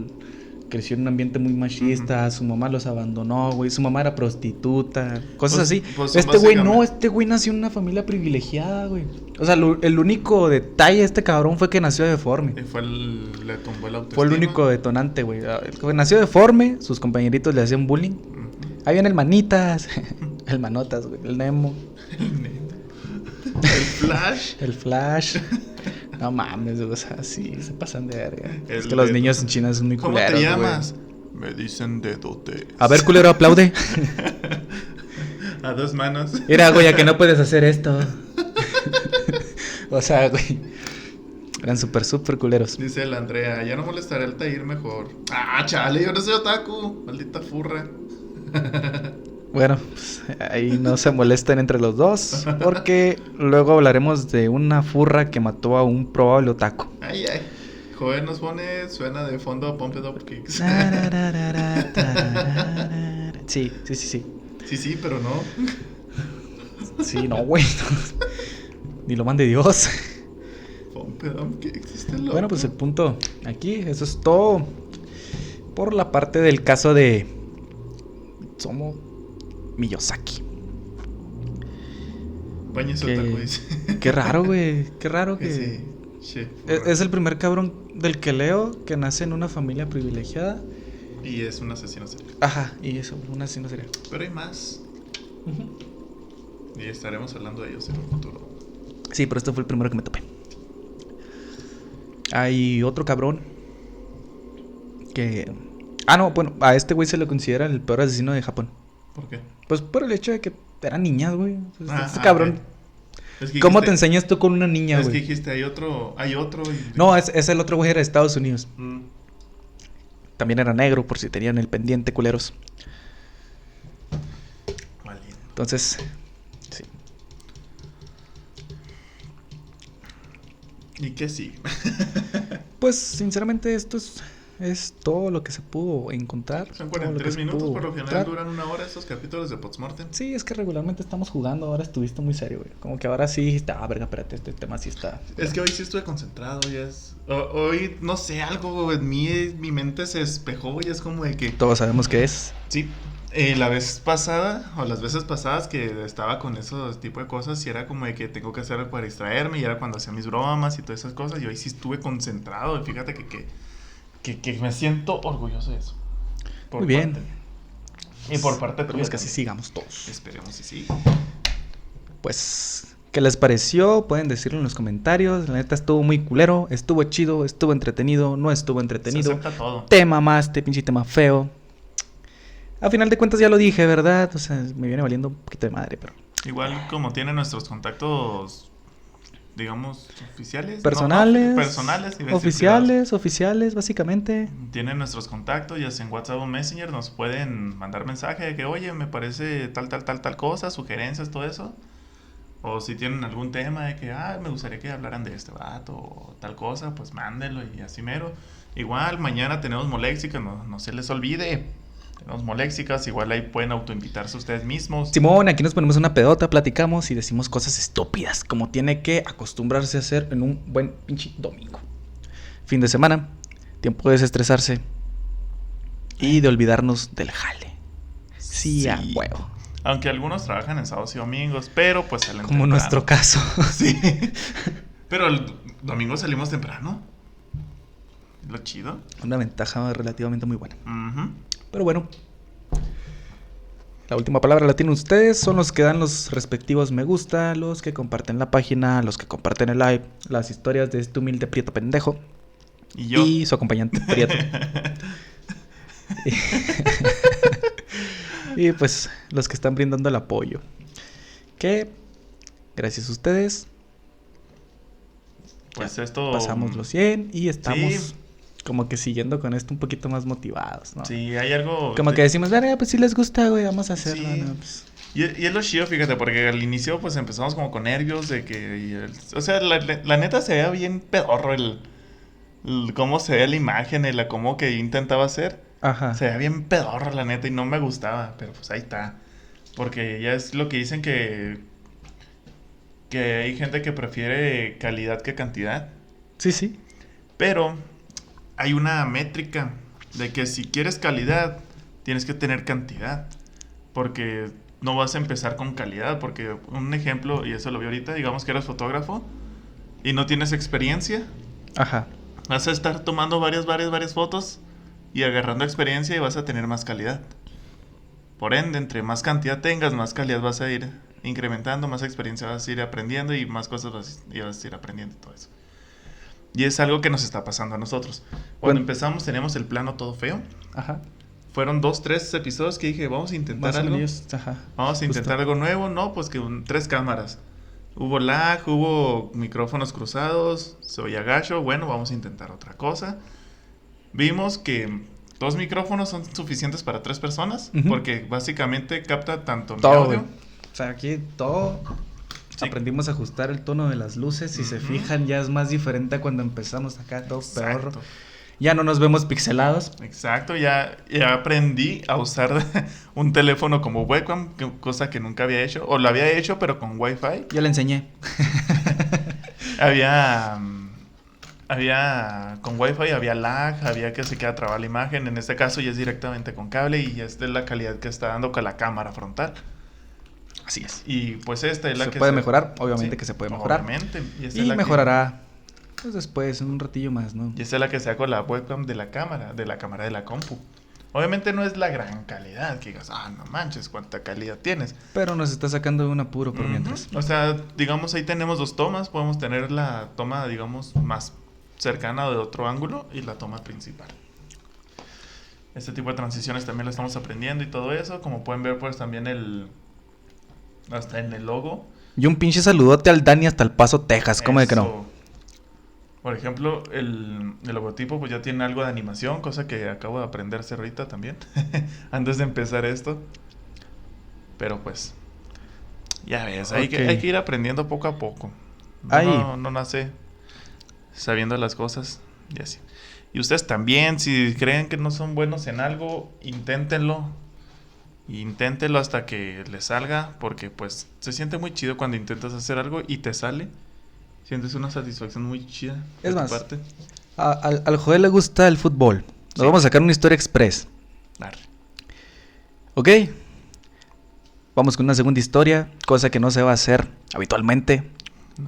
creció en un ambiente muy machista, su mamá los abandonó, güey, su mamá era prostituta, cosas Pues- así. pues Este güey no, básicamente- este güey nació en una familia privilegiada, güey. O sea, el único detalle de este cabrón fue que nació deforme. Y le tumbó el autoestima. Fue el único detonante, güey. Nació deforme, sus compañeritos le hacían bullying. Ujú. Ahí viene el Manitas, el Manotas, güey, el Nemo, El Flash. el Flash. No mames, o sea, sí, se pasan de verga. Es El que los dedo. niños en China son muy ¿Cómo culeros, te güey. llamas? Me dicen dedote. A ver, culero, aplaude. A 2 manos. Mira, güey, a que no puedes hacer esto. O sea, güey. Eran súper culeros. Dice la Andrea, ya no molestaré al Tair mejor. Ah, chale, yo no soy otaku. Maldita furra. Bueno, pues, ahí no se molesten entre los dos. Porque luego hablaremos de una furra que mató a un probable otaku. Ay, ay. Joven nos pone, suena de fondo Pump It Up Kicks. Sí. Sí, sí, pero no. Sí, no, güey. Ni lo mande Dios. Pump It Up Kicks, este loco. Bueno, pues el punto aquí, eso es todo por la parte del caso de Tsutomu Miyazaki. Bañes Qué- otaku, dice. Qué raro, güey. Qué raro que... Sí. Sí, Es el primer cabrón del que leo que nace en una familia privilegiada. Y es un asesino serial. Ajá, y eso, una asesina sería. Pero hay más. Y estaremos hablando de ellos en un futuro. Sí, pero este fue el primero que me topé. Hay otro cabrón que... Ah, no, bueno, a este güey se le considera el peor asesino de Japón. ¿Por qué? Pues por el hecho de que eran niñas, güey. Ah, Este cabrón... ok. Es que ¿Cómo te dijiste- enseñas tú con una niña, Es que güey? dijiste, hay otro y... No, es el otro güey era de Estados Unidos. Mm. También era negro, por si tenían el pendiente, culeros. Valiente. Entonces, sí. ¿Y qué sí? Pues, sinceramente, esto es es todo lo que se pudo encontrar. Son todo lo que 43 se minutos, pudo por lo general encontrar. duran una hora estos capítulos de Potsmortem. Sí, es que regularmente estamos jugando, ahora estuviste muy serio, güey. Como que ahora sí está, verga, espérate, este tema sí está. Es que hoy sí estuve concentrado, ya es... Hoy, no sé, algo en mí, mi mente se despejó y es como de que... Todos sabemos qué es. Sí, la vez pasada, o las veces pasadas que estaba con esos tipo de cosas, y era como de que tengo que hacer algo para distraerme, y era cuando hacía mis bromas y todas esas cosas, y hoy sí estuve concentrado, y fíjate que me siento orgulloso de eso. Muy bien. Y por parte Esperemos tuya que así también. sigamos todos. Esperemos y sí. Pues, ¿qué les pareció? Pueden decirlo en los comentarios. La neta estuvo muy culero, estuvo chido, estuvo entretenido, no estuvo entretenido. Se acepta todo. Te mamaste, pinche tema feo. A final de cuentas ya lo dije, ¿verdad? O sea, me viene valiendo un poquito de madre, pero... Igual como tiene nuestros contactos, digamos, oficiales. Personales. Personales. Iba a decir privados. Oficiales, básicamente. Tienen nuestros contactos, ya sea en WhatsApp o Messenger, nos pueden mandar mensaje de que, oye, me parece tal cosa, sugerencias, todo eso. O si tienen algún tema de que, me gustaría que hablaran de este vato o tal cosa, pues mándenlo y así mero. Igual, mañana tenemos Moléxicas, no se les olvide. Tenemos Moléxicas, igual ahí pueden autoinvitarse ustedes mismos. Simón, aquí nos ponemos una pedota, platicamos y decimos cosas estúpidas, como tiene que acostumbrarse a hacer en un buen pinche domingo. Fin de semana, tiempo de desestresarse y de olvidarnos del jale. Sí, a huevo. Aunque algunos trabajan en sábados y domingos, pero pues salen Como temprano. nuestro caso. Sí. Pero el domingo salimos temprano. Lo chido. Una ventaja relativamente muy buena. Uh-huh. Pero bueno, la última palabra la tienen ustedes. Son los que dan los respectivos me gusta, los que comparten la página, los que comparten el live, las historias de este humilde prieto pendejo. Y yo. Y su acompañante prieto. Y pues los que están brindando el apoyo. Que gracias a ustedes Pues esto... pasamos los 100 y estamos... Sí. Como que siguiendo con esto un poquito más motivados, ¿no? Sí, hay algo... Como que decimos, verga, pues si les gusta, güey, vamos a hacerlo, Sí. ¿no? Pues... Y es lo chido, fíjate, porque al inicio pues empezamos como con nervios de que... o sea, la neta se veía bien pedorro el cómo se veía la imagen, el cómo que intentaba hacer. Ajá. Se veía bien pedorro, la neta, y no me gustaba, pero pues ahí está. Porque ya es lo que dicen que hay gente que prefiere calidad que cantidad. Sí, sí. Pero hay una métrica de que si quieres calidad, tienes que tener cantidad. Porque no vas a empezar con calidad. Porque un ejemplo, y eso lo vi ahorita, digamos que eres fotógrafo y no tienes experiencia. Ajá. Vas a estar tomando varias fotos y agarrando experiencia y vas a tener más calidad. Por ende, entre más cantidad tengas, más calidad vas a ir incrementando, más experiencia vas a ir aprendiendo y más cosas vas a ir aprendiendo y todo eso. Y es algo que nos está pasando a nosotros. Cuando empezamos teníamos el plano todo feo. Ajá. Fueron 2-3 episodios que dije, vamos a intentar algo. Ajá. Vamos a intentar algo nuevo. No, pues que 3 cámaras. Hubo lag, hubo micrófonos cruzados, se oía gacho. Bueno, vamos a intentar otra cosa. Vimos que 2 micrófonos son suficientes para 3 personas. Uh-huh. Porque básicamente capta tanto mi todo, audio. güey. O sea, aquí todo... Sí. Aprendimos a ajustar el tono de las luces. Si se fijan, ya es más diferente a cuando empezamos acá, todo pedorro. Ya no nos vemos pixelados. Exacto, ya aprendí a usar un teléfono como webcam, cosa que nunca había hecho. O lo había hecho, pero con Wi-Fi. Ya le enseñé. Con Wi-Fi había lag, había que se queda trabada la imagen. En este caso ya es directamente con cable y ya es de la calidad que está dando con la cámara frontal. Así es. Y pues esta es la se que puede mejorar, obviamente, sí, que se puede mejorar. Obviamente. Y mejorará pues después, en un ratillo más, ¿no? Y esta es la que sea con la webcam de la cámara de la compu. Obviamente no es la gran calidad, que digas, no manches, cuánta calidad tienes. Pero nos está sacando de un apuro por mientras. O sea, digamos, ahí tenemos 2 tomas. Podemos tener la toma, digamos, más cercana de otro ángulo y la toma principal. Este tipo de transiciones también lo estamos aprendiendo y todo eso. Como pueden ver, pues también hasta en el logo. Y un pinche saludote al Dani hasta El Paso, Texas. ¿Cómo de que no? Por ejemplo, el logotipo pues ya tiene algo de animación, cosa que acabo de aprender a hacer ahorita también, antes de empezar esto. Pero pues, ya ves, hay que ir aprendiendo poco a poco. No nace sabiendo las cosas y así. Y ustedes también, si creen que no son buenos en algo, inténtenlo. Inténtenlo hasta que les salga, porque pues se siente muy chido cuando intentas hacer algo y te sale. Sientes una satisfacción muy chida Es de tu más, parte. Al Joel le gusta el fútbol. Nos vamos a sacar una historia express. Arre. Ok. Vamos con una segunda historia, cosa que no se va a hacer habitualmente.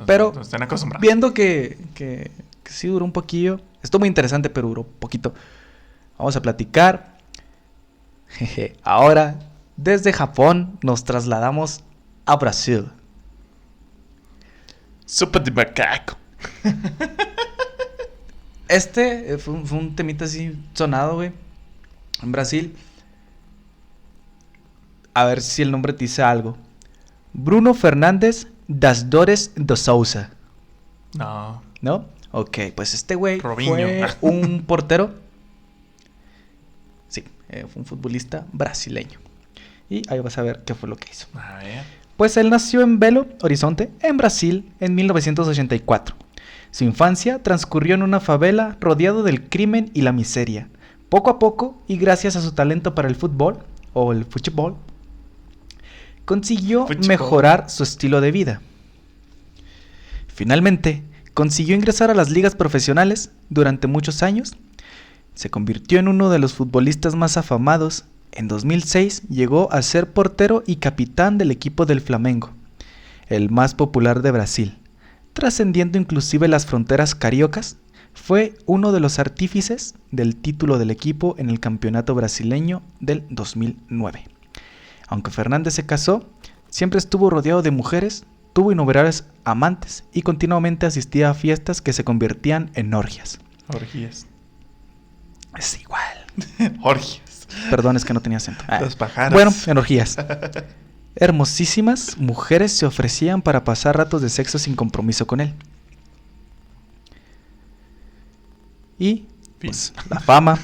Pero No están acostumbrados. viendo que sí duró un poquillo. Estuvo muy interesante, pero duró poquito. Vamos a platicar. Jeje. Ahora, desde Japón, nos trasladamos a Brasil. Sopa de macaco. Fue un temita así sonado, güey. En Brasil. A ver si el nombre te dice algo. Bruno Fernández das Dores do Souza. No. ¿No? Ok, pues este güey Robinho. fue un portero. Sí, fue un futbolista brasileño. Y ahí vas a ver qué fue lo que hizo. A ver. Pues él nació en Belo Horizonte, en Brasil, en 1984. Su infancia transcurrió en una favela rodeado del crimen y la miseria. Poco a poco, y gracias a su talento para el fútbol, o el fútbol, consiguió mejorar su estilo de vida. Finalmente, consiguió ingresar a las ligas profesionales durante muchos años. Se convirtió en uno de los futbolistas más afamados. En 2006 llegó a ser portero y capitán del equipo del Flamengo, el más popular de Brasil. Trascendiendo inclusive las fronteras cariocas, fue uno de los artífices del título del equipo en el campeonato brasileño del 2009. Aunque Fernández se casó, siempre estuvo rodeado de mujeres, tuvo innumerables amantes y continuamente asistía a fiestas que se convertían en orgias. Orgías. Es igual. Orgias. Perdón, es que no tenía acento. Los pajaros. Bueno, en orgías. Hermosísimas mujeres se ofrecían para pasar ratos de sexo sin compromiso con él. Y pues, la fama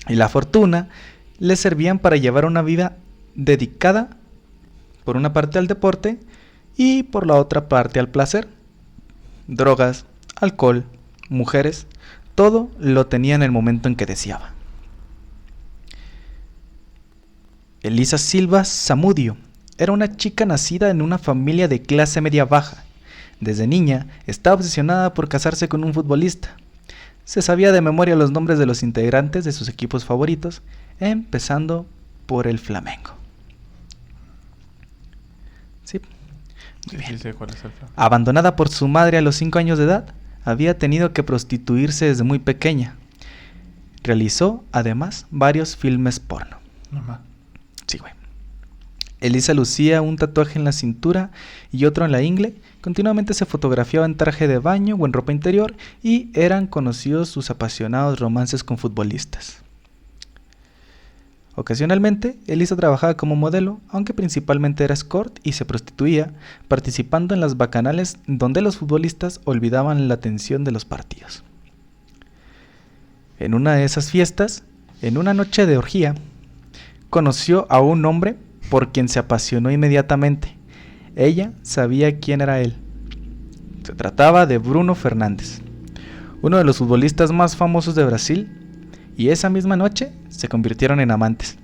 y la fortuna le servían para llevar una vida dedicada, por una parte al deporte y por la otra parte al placer. Drogas, alcohol, mujeres, todo lo tenía en el momento en que deseaba. Elisa Silva Zamudio era una chica nacida en una familia de clase media baja. Desde niña estaba obsesionada por casarse con un futbolista. Se sabía de memoria los nombres de los integrantes de sus equipos favoritos, empezando por el Flamengo. Sí, muy bien. Sí, ¿cuál es el Flamengo? Abandonada por su madre a los 5 años de edad, había tenido que prostituirse desde muy pequeña. Realizó, además, varios filmes porno. Mamá. Sí, güey. Elisa lucía un tatuaje en la cintura y otro en la ingle. Continuamente se fotografiaba en traje de baño o en ropa interior y eran conocidos sus apasionados romances con futbolistas. Ocasionalmente, Elisa trabajaba como modelo, aunque principalmente era escort y se prostituía, participando en las bacanales donde los futbolistas olvidaban la tensión de los partidos. En una de esas fiestas, en una noche de orgía, conoció a un hombre por quien se apasionó inmediatamente. Ella sabía quién era él. Se trataba de Bruno Fernández, uno de los futbolistas más famosos de Brasil, y esa misma noche se convirtieron en amantes.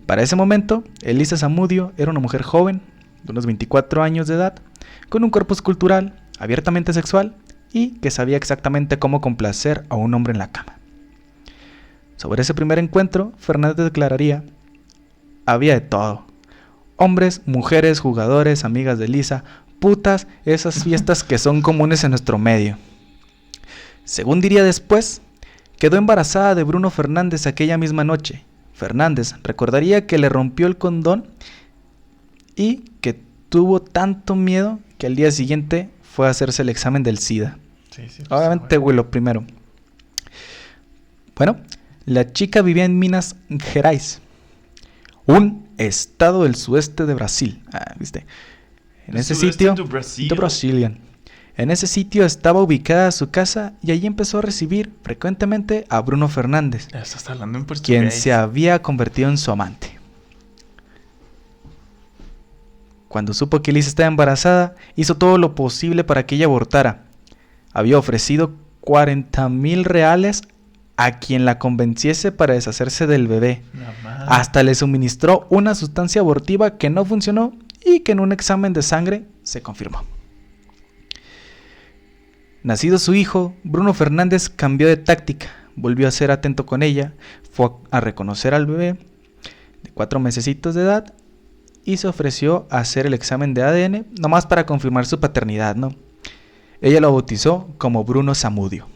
Para ese momento, Elisa Zamudio era una mujer joven, de unos 24 años de edad, con un cuerpo escultural, abiertamente sexual, y que sabía exactamente cómo complacer a un hombre en la cama. Sobre ese primer encuentro, Fernández declararía: había de todo. Hombres, mujeres, jugadores, amigas de Elisa, putas, esas fiestas que son comunes en nuestro medio. Según diría después, quedó embarazada de Bruno Fernández aquella misma noche. Fernández recordaría que le rompió el condón y que tuvo tanto miedo que al día siguiente fue a hacerse el examen del SIDA. Sí, Obviamente, güey, lo primero. Bueno, la chica vivía en Minas Gerais, un estado del sudeste de Brasil. ¿Viste? En ese sitio, de Brasil. de Brazilian. En ese sitio estaba ubicada su casa y allí empezó a recibir frecuentemente a Bruno Fernández, Estás hablando en portugués. quien se había convertido en su amante. Cuando supo que Elisa estaba embarazada, hizo todo lo posible para que ella abortara. Había ofrecido 40,000 reales a quien la convenciese para deshacerse del bebé. Mamá. Hasta le suministró una sustancia abortiva que no funcionó y que en un examen de sangre se confirmó. Nacido su hijo, Bruno Fernández cambió de táctica, volvió a ser atento con ella, fue a reconocer al bebé de 4 mesecitos de edad y se ofreció a hacer el examen de ADN nomás para confirmar su paternidad, ¿no? Ella lo bautizó como Bruno Zamudio.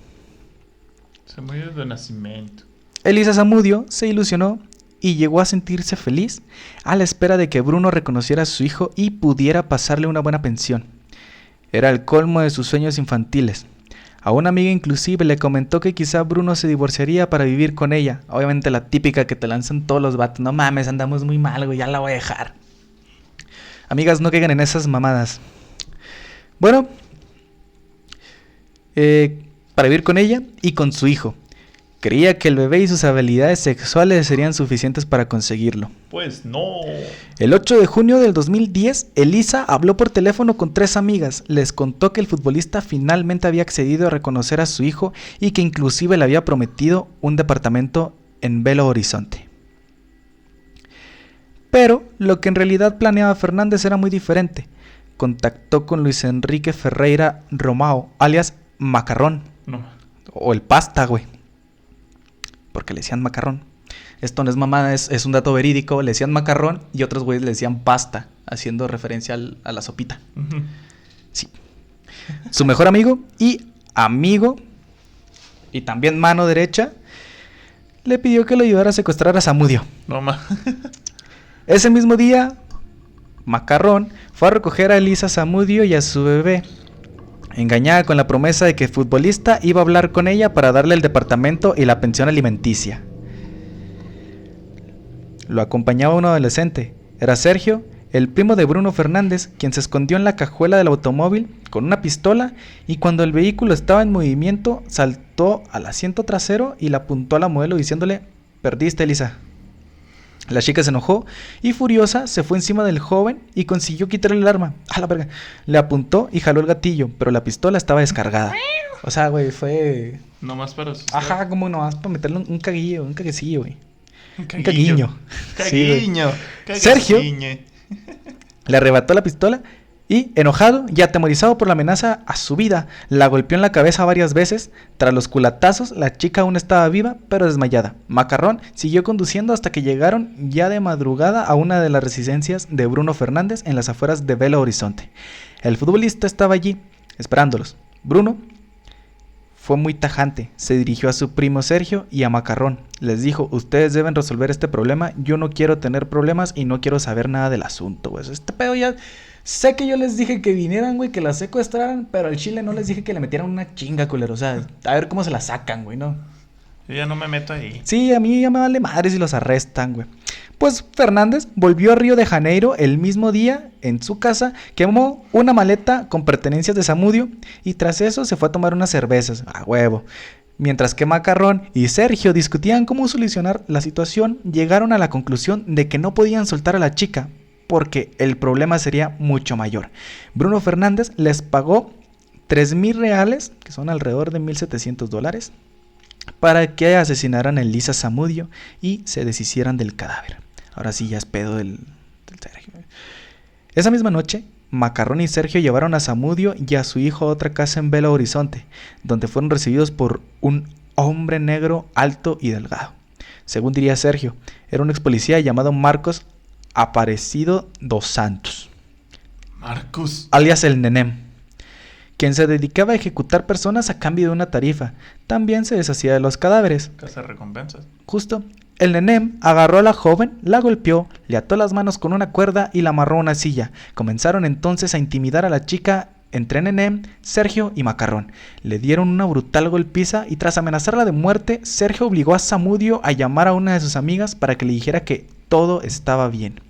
Zamudio de nacimiento. Elisa Zamudio se ilusionó y llegó a sentirse feliz a la espera de que Bruno reconociera a su hijo y pudiera pasarle una buena pensión. Era el colmo de sus sueños infantiles. A una amiga inclusive le comentó que quizá Bruno se divorciaría para vivir con ella. Obviamente la típica que te lanzan todos los vatos. No mames, andamos muy mal, güey, ya la voy a dejar. Amigas, no caigan en esas mamadas. Bueno, para vivir con ella y con su hijo. Creía que el bebé y sus habilidades sexuales serían suficientes para conseguirlo. Pues no. El 8 de junio del 2010, Elisa habló por teléfono con 3 amigas. Les contó que el futbolista finalmente había accedido a reconocer a su hijo y que inclusive le había prometido un departamento en Belo Horizonte. Pero lo que en realidad planeaba Fernández era muy diferente. Contactó con Luis Enrique Ferreira Romao, alias Macarrón. No. O el Pasta, güey. Porque le decían Macarrón. Esto no es mamada, es un dato verídico. Le decían Macarrón y otros güeyes le decían Pasta, haciendo referencia a la sopita. Uh-huh. Sí. Su mejor amigo y también mano derecha le pidió que lo ayudara a secuestrar a Zamudio. No más. Ese mismo día, Macarrón fue a recoger a Elisa Zamudio y a su bebé, engañada con la promesa de que el futbolista iba a hablar con ella para darle el departamento y la pensión alimenticia. Lo acompañaba un adolescente. Era Sergio, el primo de Bruno Fernández, quien se escondió en la cajuela del automóvil con una pistola y cuando el vehículo estaba en movimiento saltó al asiento trasero y le apuntó a la modelo diciéndole: "Perdiste, Elisa". La chica se enojó y furiosa se fue encima del joven y consiguió quitarle el arma. ¡A la verga! Le apuntó y jaló el gatillo, pero la pistola estaba descargada. O sea, güey, fue... Nomás para asustar. Ajá, como nomás para meterle un caguecillo, güey. Un caguiño. Caguiño. Sí, Sergio le arrebató la pistola y, enojado y atemorizado por la amenaza a su vida, la golpeó en la cabeza varias veces. Tras los culatazos, la chica aún estaba viva, pero desmayada. Macarrón siguió conduciendo hasta que llegaron ya de madrugada a una de las residencias de Bruno Fernández en las afueras de Belo Horizonte. El futbolista estaba allí, esperándolos. Bruno fue muy tajante, se dirigió a su primo Sergio y a Macarrón. Les dijo: "Ustedes deben resolver este problema, yo no quiero tener problemas y no quiero saber nada del asunto, güey. Este pedo ya... Sé que yo les dije que vinieran, güey, que la secuestraran, pero al chile no les dije que le metieran una chinga, culero. O sea, a ver cómo se la sacan, güey, ¿no? Yo ya no me meto ahí. Sí, a mí ya me vale madre si los arrestan, güey. Pues Fernández volvió a Río de Janeiro el mismo día. En su casa quemó una maleta con pertenencias de Zamudio y tras eso se fue a tomar unas cervezas, a huevo. Mientras que Macarrón y Sergio discutían cómo solucionar la situación, llegaron a la conclusión de que no podían soltar a la chica porque el problema sería mucho mayor. Bruno Fernández les pagó 3,000 reales, que son alrededor de $1,700, para que asesinaran a Elisa Zamudio y se deshicieran del cadáver. Ahora sí ya es pedo del Sergio. Esa misma noche, Macarrón y Sergio llevaron a Zamudio y a su hijo a otra casa en Belo Horizonte, donde fueron recibidos por un hombre negro alto y delgado. Según diría Sergio, era un ex policía llamado Marcos Aparecido dos Santos, Marcos, alias el Nenem, quien se dedicaba a ejecutar personas a cambio de una tarifa. También se deshacía de los cadáveres. Casa recompensas. Justo. El Nenem agarró a la joven, la golpeó, le ató las manos con una cuerda y la amarró a una silla. Comenzaron entonces a intimidar a la chica entre Nenem, Sergio y Macarrón. Le dieron una brutal golpiza y tras amenazarla de muerte, Sergio obligó a Zamudio a llamar a una de sus amigas para que le dijera que todo estaba bien.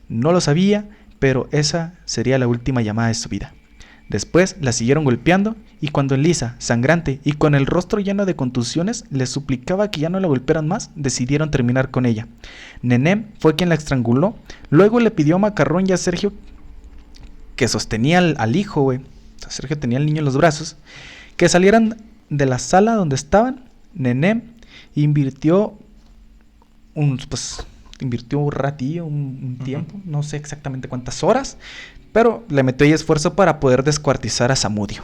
No lo sabía, pero esa sería la última llamada de su vida. Después la siguieron golpeando y cuando Elisa, sangrante y con el rostro lleno de contusiones, les suplicaba que ya no la golpearan más, decidieron terminar con ella. Nenem fue quien la estranguló, luego le pidió a Macarrón y a Sergio, que sostenía al hijo, güey, Sergio tenía al niño en los brazos, que salieran de la sala donde estaban, Nené invirtió un ratillo, un tiempo, no sé exactamente cuántas horas, pero le metió ahí esfuerzo para poder descuartizar a Zamudio.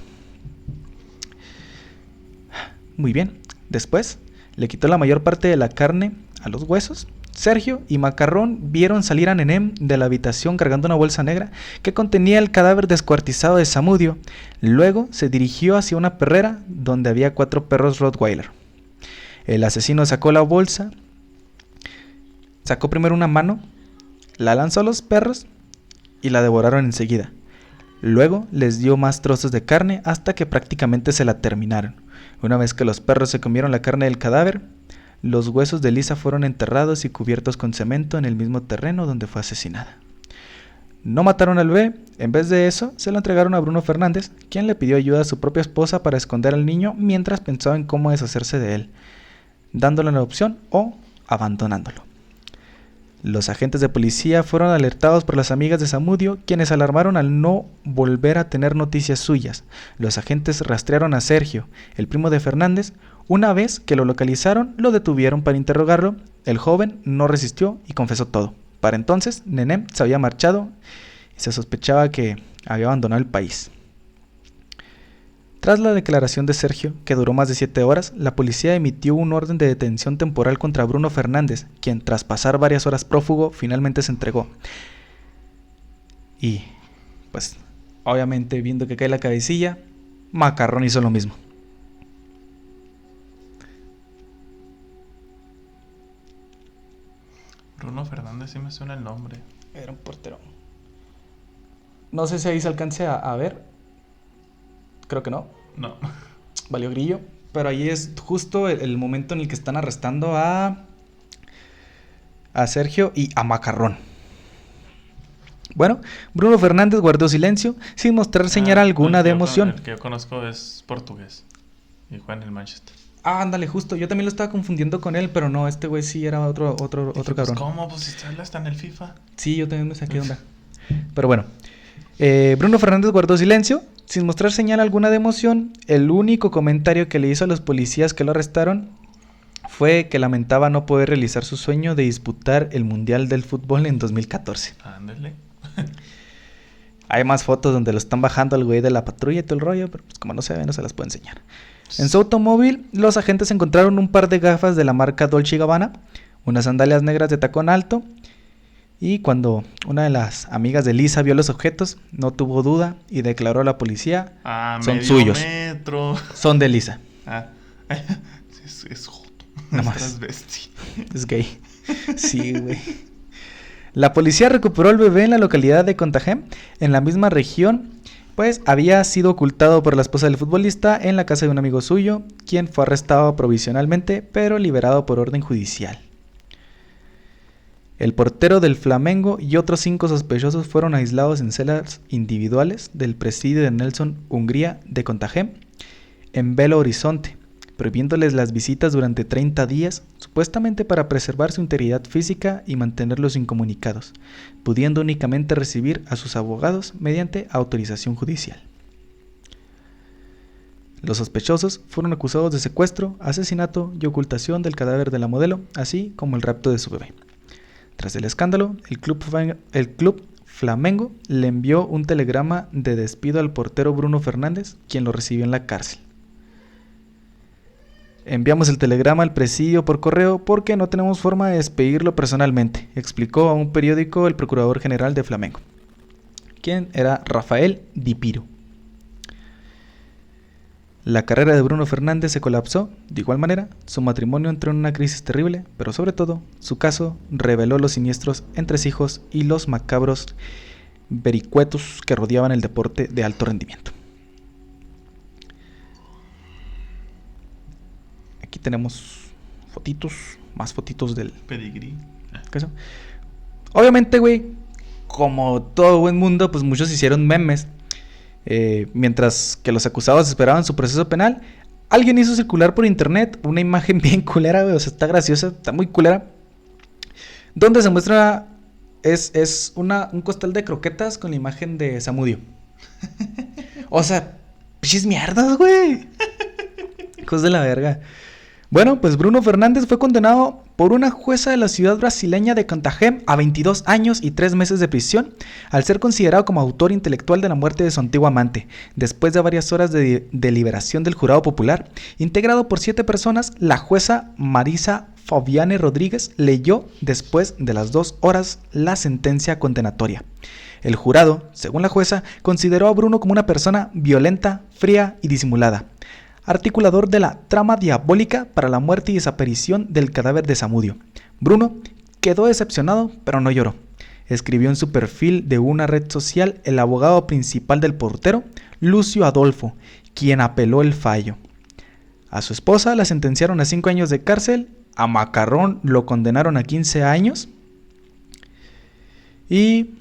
Muy bien, después le quitó la mayor parte de la carne a los huesos. Sergio y Macarrón vieron salir a Nené de la habitación cargando una bolsa negra que contenía el cadáver descuartizado de Zamudio. Luego se dirigió hacia una perrera donde había 4 perros Rottweiler. El asesino sacó la bolsa, sacó primero una mano, la lanzó a los perros y la devoraron enseguida. Luego les dio más trozos de carne hasta que prácticamente se la terminaron. Una vez que los perros se comieron la carne del cadáver, los huesos de Lisa fueron enterrados y cubiertos con cemento en el mismo terreno donde fue asesinada. No mataron al bebé, en vez de eso se lo entregaron a Bruno Fernández, quien le pidió ayuda a su propia esposa para esconder al niño mientras pensaba en cómo deshacerse de él, dándolo en adopción o abandonándolo. Los agentes de policía fueron alertados por las amigas de Zamudio, quienes alarmaron al no volver a tener noticias suyas. Los agentes rastrearon a Sergio, el primo de Fernández. Una vez que lo localizaron, lo detuvieron para interrogarlo. El joven no resistió y confesó todo. Para entonces, Nené se había marchado y se sospechaba que había abandonado el país. Tras la declaración de Sergio, que duró más de 7 horas, la policía emitió un orden de detención temporal contra Bruno Fernández, quien tras pasar varias horas prófugo, finalmente se entregó. Y, pues, obviamente viendo que cae la cabecilla, Macarrón hizo lo mismo. Bruno Fernández sí me suena el nombre. Era un portero. No sé si ahí se alcance a ver. Creo que no. No. Valió grillo. Pero ahí es justo el momento en el que están arrestando a Sergio y a Macarrón. Bueno, Bruno Fernández guardó silencio sin mostrar señal alguna de emoción. El que yo conozco es portugués y juega en el Manchester. Ah, ándale, justo. Yo también lo estaba confundiendo con él, pero no, este güey sí era otro Dije, cabrón. Pues ¿cómo? Pues si está en el FIFA. Sí, yo también me saqué de onda. Pero bueno, Bruno Fernández guardó silencio sin mostrar señal alguna de emoción. El único comentario que le hizo a los policías que lo arrestaron fue que lamentaba no poder realizar su sueño de disputar el Mundial del Fútbol en 2014. Ándale. Hay más fotos donde lo están bajando al güey de la patrulla y todo el rollo, pero pues como no se ve, no se las puedo enseñar. En su automóvil, los agentes encontraron un par de gafas de la marca Dolce & Gabbana, unas sandalias negras de tacón alto, y cuando una de las amigas de Lisa vio los objetos, no tuvo duda y declaró a la policía, son suyos. Metro. Son de Lisa. Ah, es joto. Nada más. Es transvesti. Es gay. Sí, güey. La policía recuperó al bebé en la localidad de Contagem, en la misma región, pues había sido ocultado por la esposa del futbolista en la casa de un amigo suyo, quien fue arrestado provisionalmente, pero liberado por orden judicial. El portero del Flamengo y otros 5 sospechosos fueron aislados en celas individuales del presidio de Nelson Hungría de Contagem, en Belo Horizonte, prohibiéndoles las visitas durante 30 días, supuestamente para preservar su integridad física y mantenerlos incomunicados, pudiendo únicamente recibir a sus abogados mediante autorización judicial. Los sospechosos fueron acusados de secuestro, asesinato y ocultación del cadáver de la modelo, así como el rapto de su bebé. Tras el escándalo, el club Flamengo le envió un telegrama de despido al portero Bruno Fernández, quien lo recibió en la cárcel. Enviamos el telegrama al presidio por correo porque no tenemos forma de despedirlo personalmente, explicó a un periódico el procurador general de Flamengo, quien era Rafael Di Piro. La carrera de Bruno Fernández se colapsó, de igual manera, su matrimonio entró en una crisis terrible, pero sobre todo, su caso reveló los siniestros entresijos y los macabros vericuetos que rodeaban el deporte de alto rendimiento. Aquí tenemos fotitos, más fotitos del pedigrí. ¿Qué Obviamente, güey, como todo buen mundo, pues muchos hicieron memes. Mientras que los acusados esperaban su proceso penal, alguien hizo circular por internet una imagen bien culera, güey. O sea, está graciosa, está muy culera. Donde se muestra, es un costal de croquetas con la imagen de Zamudio. O sea, pinches mierdas, güey. Hijos de la verga. Bueno, pues Bruno Fernández fue condenado por una jueza de la ciudad brasileña de Contagem a 22 años y 3 meses de prisión al ser considerado como autor intelectual de la muerte de su antiguo amante. Después de varias horas de deliberación del jurado popular, integrado por 7 personas, la jueza Marisa Fabiane Rodríguez leyó después de las 2 horas la sentencia condenatoria. El jurado, según la jueza, consideró a Bruno como una persona violenta, fría y disimulada, articulador de la trama diabólica para la muerte y desaparición del cadáver de Zamudio. Bruno quedó decepcionado, pero no lloró. Escribió en su perfil de una red social el abogado principal del portero, Lucio Adolfo, quien apeló el fallo. A su esposa la sentenciaron a 5 años de cárcel, a Macarrón lo condenaron a 15 años y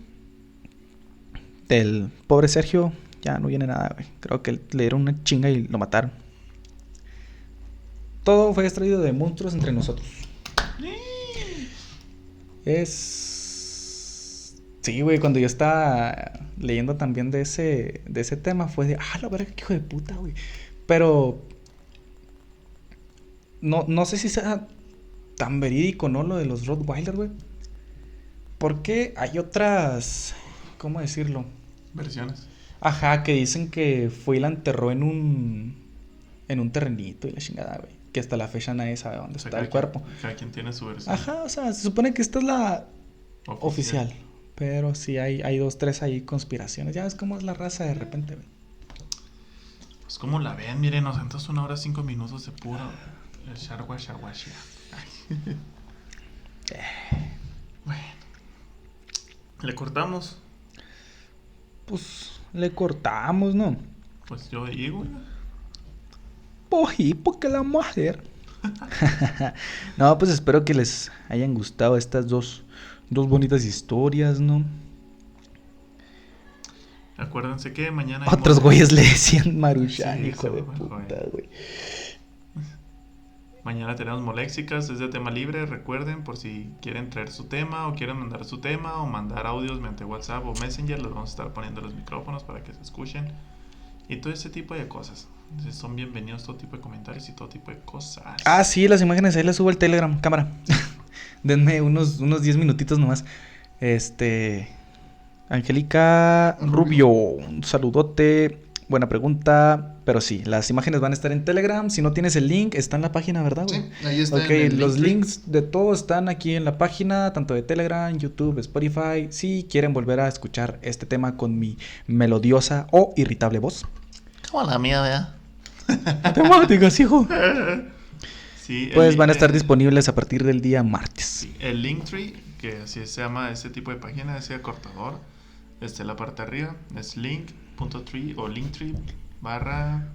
del pobre Sergio ya no viene nada, güey. Creo que le dieron una chinga y lo mataron. Todo fue extraído de Monstruos Entre Nosotros. Sí, güey, cuando yo estaba leyendo también de ese tema fue de, la verga, qué hijo de puta, güey. Pero no sé si sea tan verídico, ¿no? Lo de los Rottweiler, güey. Porque hay otras, ¿cómo decirlo? Versiones. Ajá, que dicen que fue y la enterró en un terrenito y la chingada, güey. Que hasta la fecha nadie sabe dónde está el cuerpo. Cada quien tiene su versión. Ajá, o sea, se supone que esta es la oficial. Pero sí hay 2, 3 ahí conspiraciones. Ya ves cómo es la raza de repente, güey. Pues como la ven, miren, nos sentamos 1 hora 5 minutos de puro sharwashia. Bueno. ¿Le cortamos? Pues le cortamos, ¿no? Pues yo digo, Pojí, porque la mujer. No, pues espero que les hayan gustado estas dos bonitas historias, ¿no? Acuérdense que mañana... Otros güeyes le decían Maruchan, sí, hijo de puta, güey. Mañana tenemos Moléxicas, es de tema libre, recuerden, por si quieren traer su tema o quieren mandar su tema o mandar audios mediante WhatsApp o Messenger, les vamos a estar poniendo los micrófonos para que se escuchen y todo ese tipo de cosas. Entonces son bienvenidos todo tipo de comentarios y todo tipo de cosas. Ah, sí, las imágenes ahí las subo al Telegram, cámara. Denme unos 10 minutitos nomás. Angélica Rubio, un saludote. Buena pregunta, pero sí, las imágenes van a estar en Telegram. Si no tienes el link, está en la página, ¿verdad, güey? Sí, ahí está. Ok, los links de todo están aquí en la página, tanto de Telegram, YouTube, Spotify. Si quieren volver a escuchar este tema con mi melodiosa o irritable voz. Como la mía, ¿verdad? Matemáticas, hijo. Sí, pues van a estar disponibles a partir del día martes. Sí, el Linktree, que así se llama ese tipo de página, ese acortador, en la parte de arriba, es link.tree o linktree barra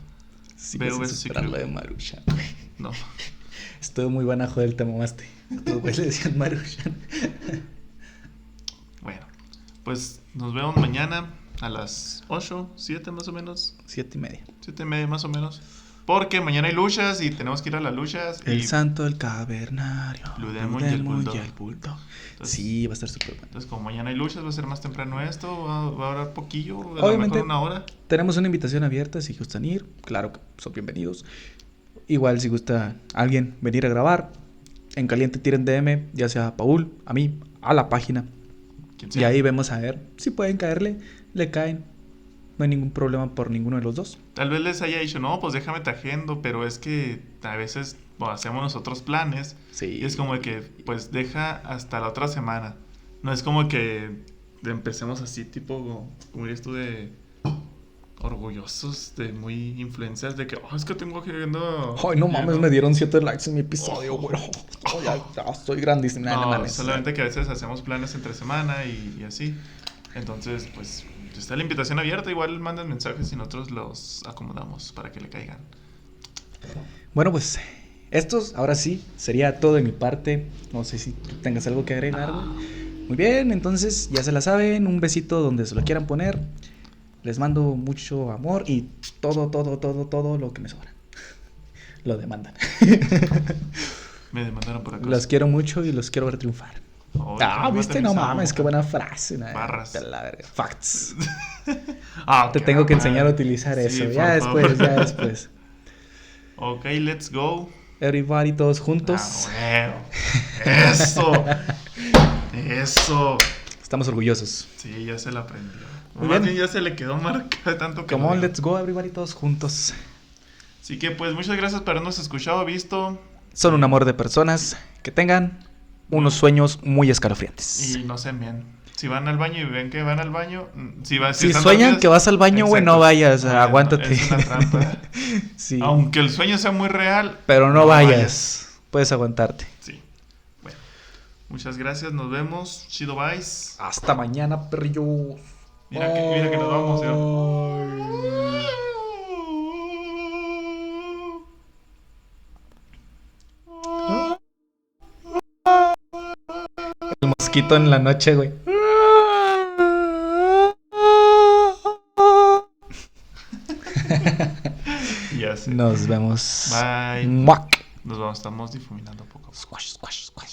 de Maruchan. No. Estuvo muy buena, joder, te mamaste. Después le decían Maruchan. Bueno, pues nos vemos mañana a las 8, 7 más o menos. 7:30. 7:30 más o menos. Porque mañana hay luchas y tenemos que ir a las luchas. El santo del cavernario. Blue Demon y el Bulldog. Entonces, sí, va a estar súper bueno. Entonces, como mañana hay luchas, va a ser más temprano esto. Va a durar poquillo. Obviamente, a lo mejor 1 hora. Tenemos una invitación abierta si gustan ir. Claro que son bienvenidos. Igual, si gusta alguien venir a grabar, en caliente tiren DM, ya sea a Paul, a mí, a la página. Y ahí vemos a ver si pueden caerle, le caen. No hay ningún problema por ninguno de los dos. Tal vez les haya dicho, no, pues déjame te agendo, pero es que a veces hacemos nosotros planes. Sí. Y es como que, pues deja hasta la otra semana. No es como que empecemos así, tipo, como dirías tú, de orgullosos, de muy influencers, de que, es que tengo agenda. Ay, no mames, me dieron 7 likes en mi episodio, güey. Ya estoy grandísimo. No, solamente que a veces hacemos planes entre semana y así. Entonces, pues está la invitación abierta. Igual mandan mensajes y nosotros los acomodamos para que le caigan. Bueno, pues estos, ahora sí, sería todo de mi parte. No sé si tengas algo que agregar, güey. Muy bien, entonces ya se la saben. Un besito donde se lo quieran poner. Les mando mucho amor y todo lo que me sobra. Lo demandan. Me demandaron por acá. Los quiero mucho y los quiero ver triunfar. ¿Viste? No mames, qué buena frase. Barras. Facts. Te tengo que enseñar a utilizar eso. Ya después. Ok, let's go. Everybody, todos juntos. Ah, bueno. Eso. Eso. Estamos orgullosos. Sí, ya se la aprendió. Muy Más bien. bien ya se le quedó marcado de tanto que Come lo on, digo. let's go, everybody, todos juntos. Así que pues muchas gracias por habernos escuchado, visto. Son un amor de personas. Que tengan unos sueños muy escalofriantes. Y no se envíen. Si van al baño y ven que van al baño, si Si están sueñan dormidos, que vas al baño, güey, no exacto. vayas, No, aguántate. Es una trampa. Sí. Aunque el sueño sea muy real, Pero no vayas. Puedes aguantarte. Sí. Bueno, muchas gracias, nos vemos. Chido, bye. Hasta mañana, perrillo. Mira que nos vamos, ¿eh? El mosquito en la noche, güey. Ya sé. Nos vemos. Bye. Muac. Nos vamos, estamos difuminando poco a poco. Squash, squash, squash.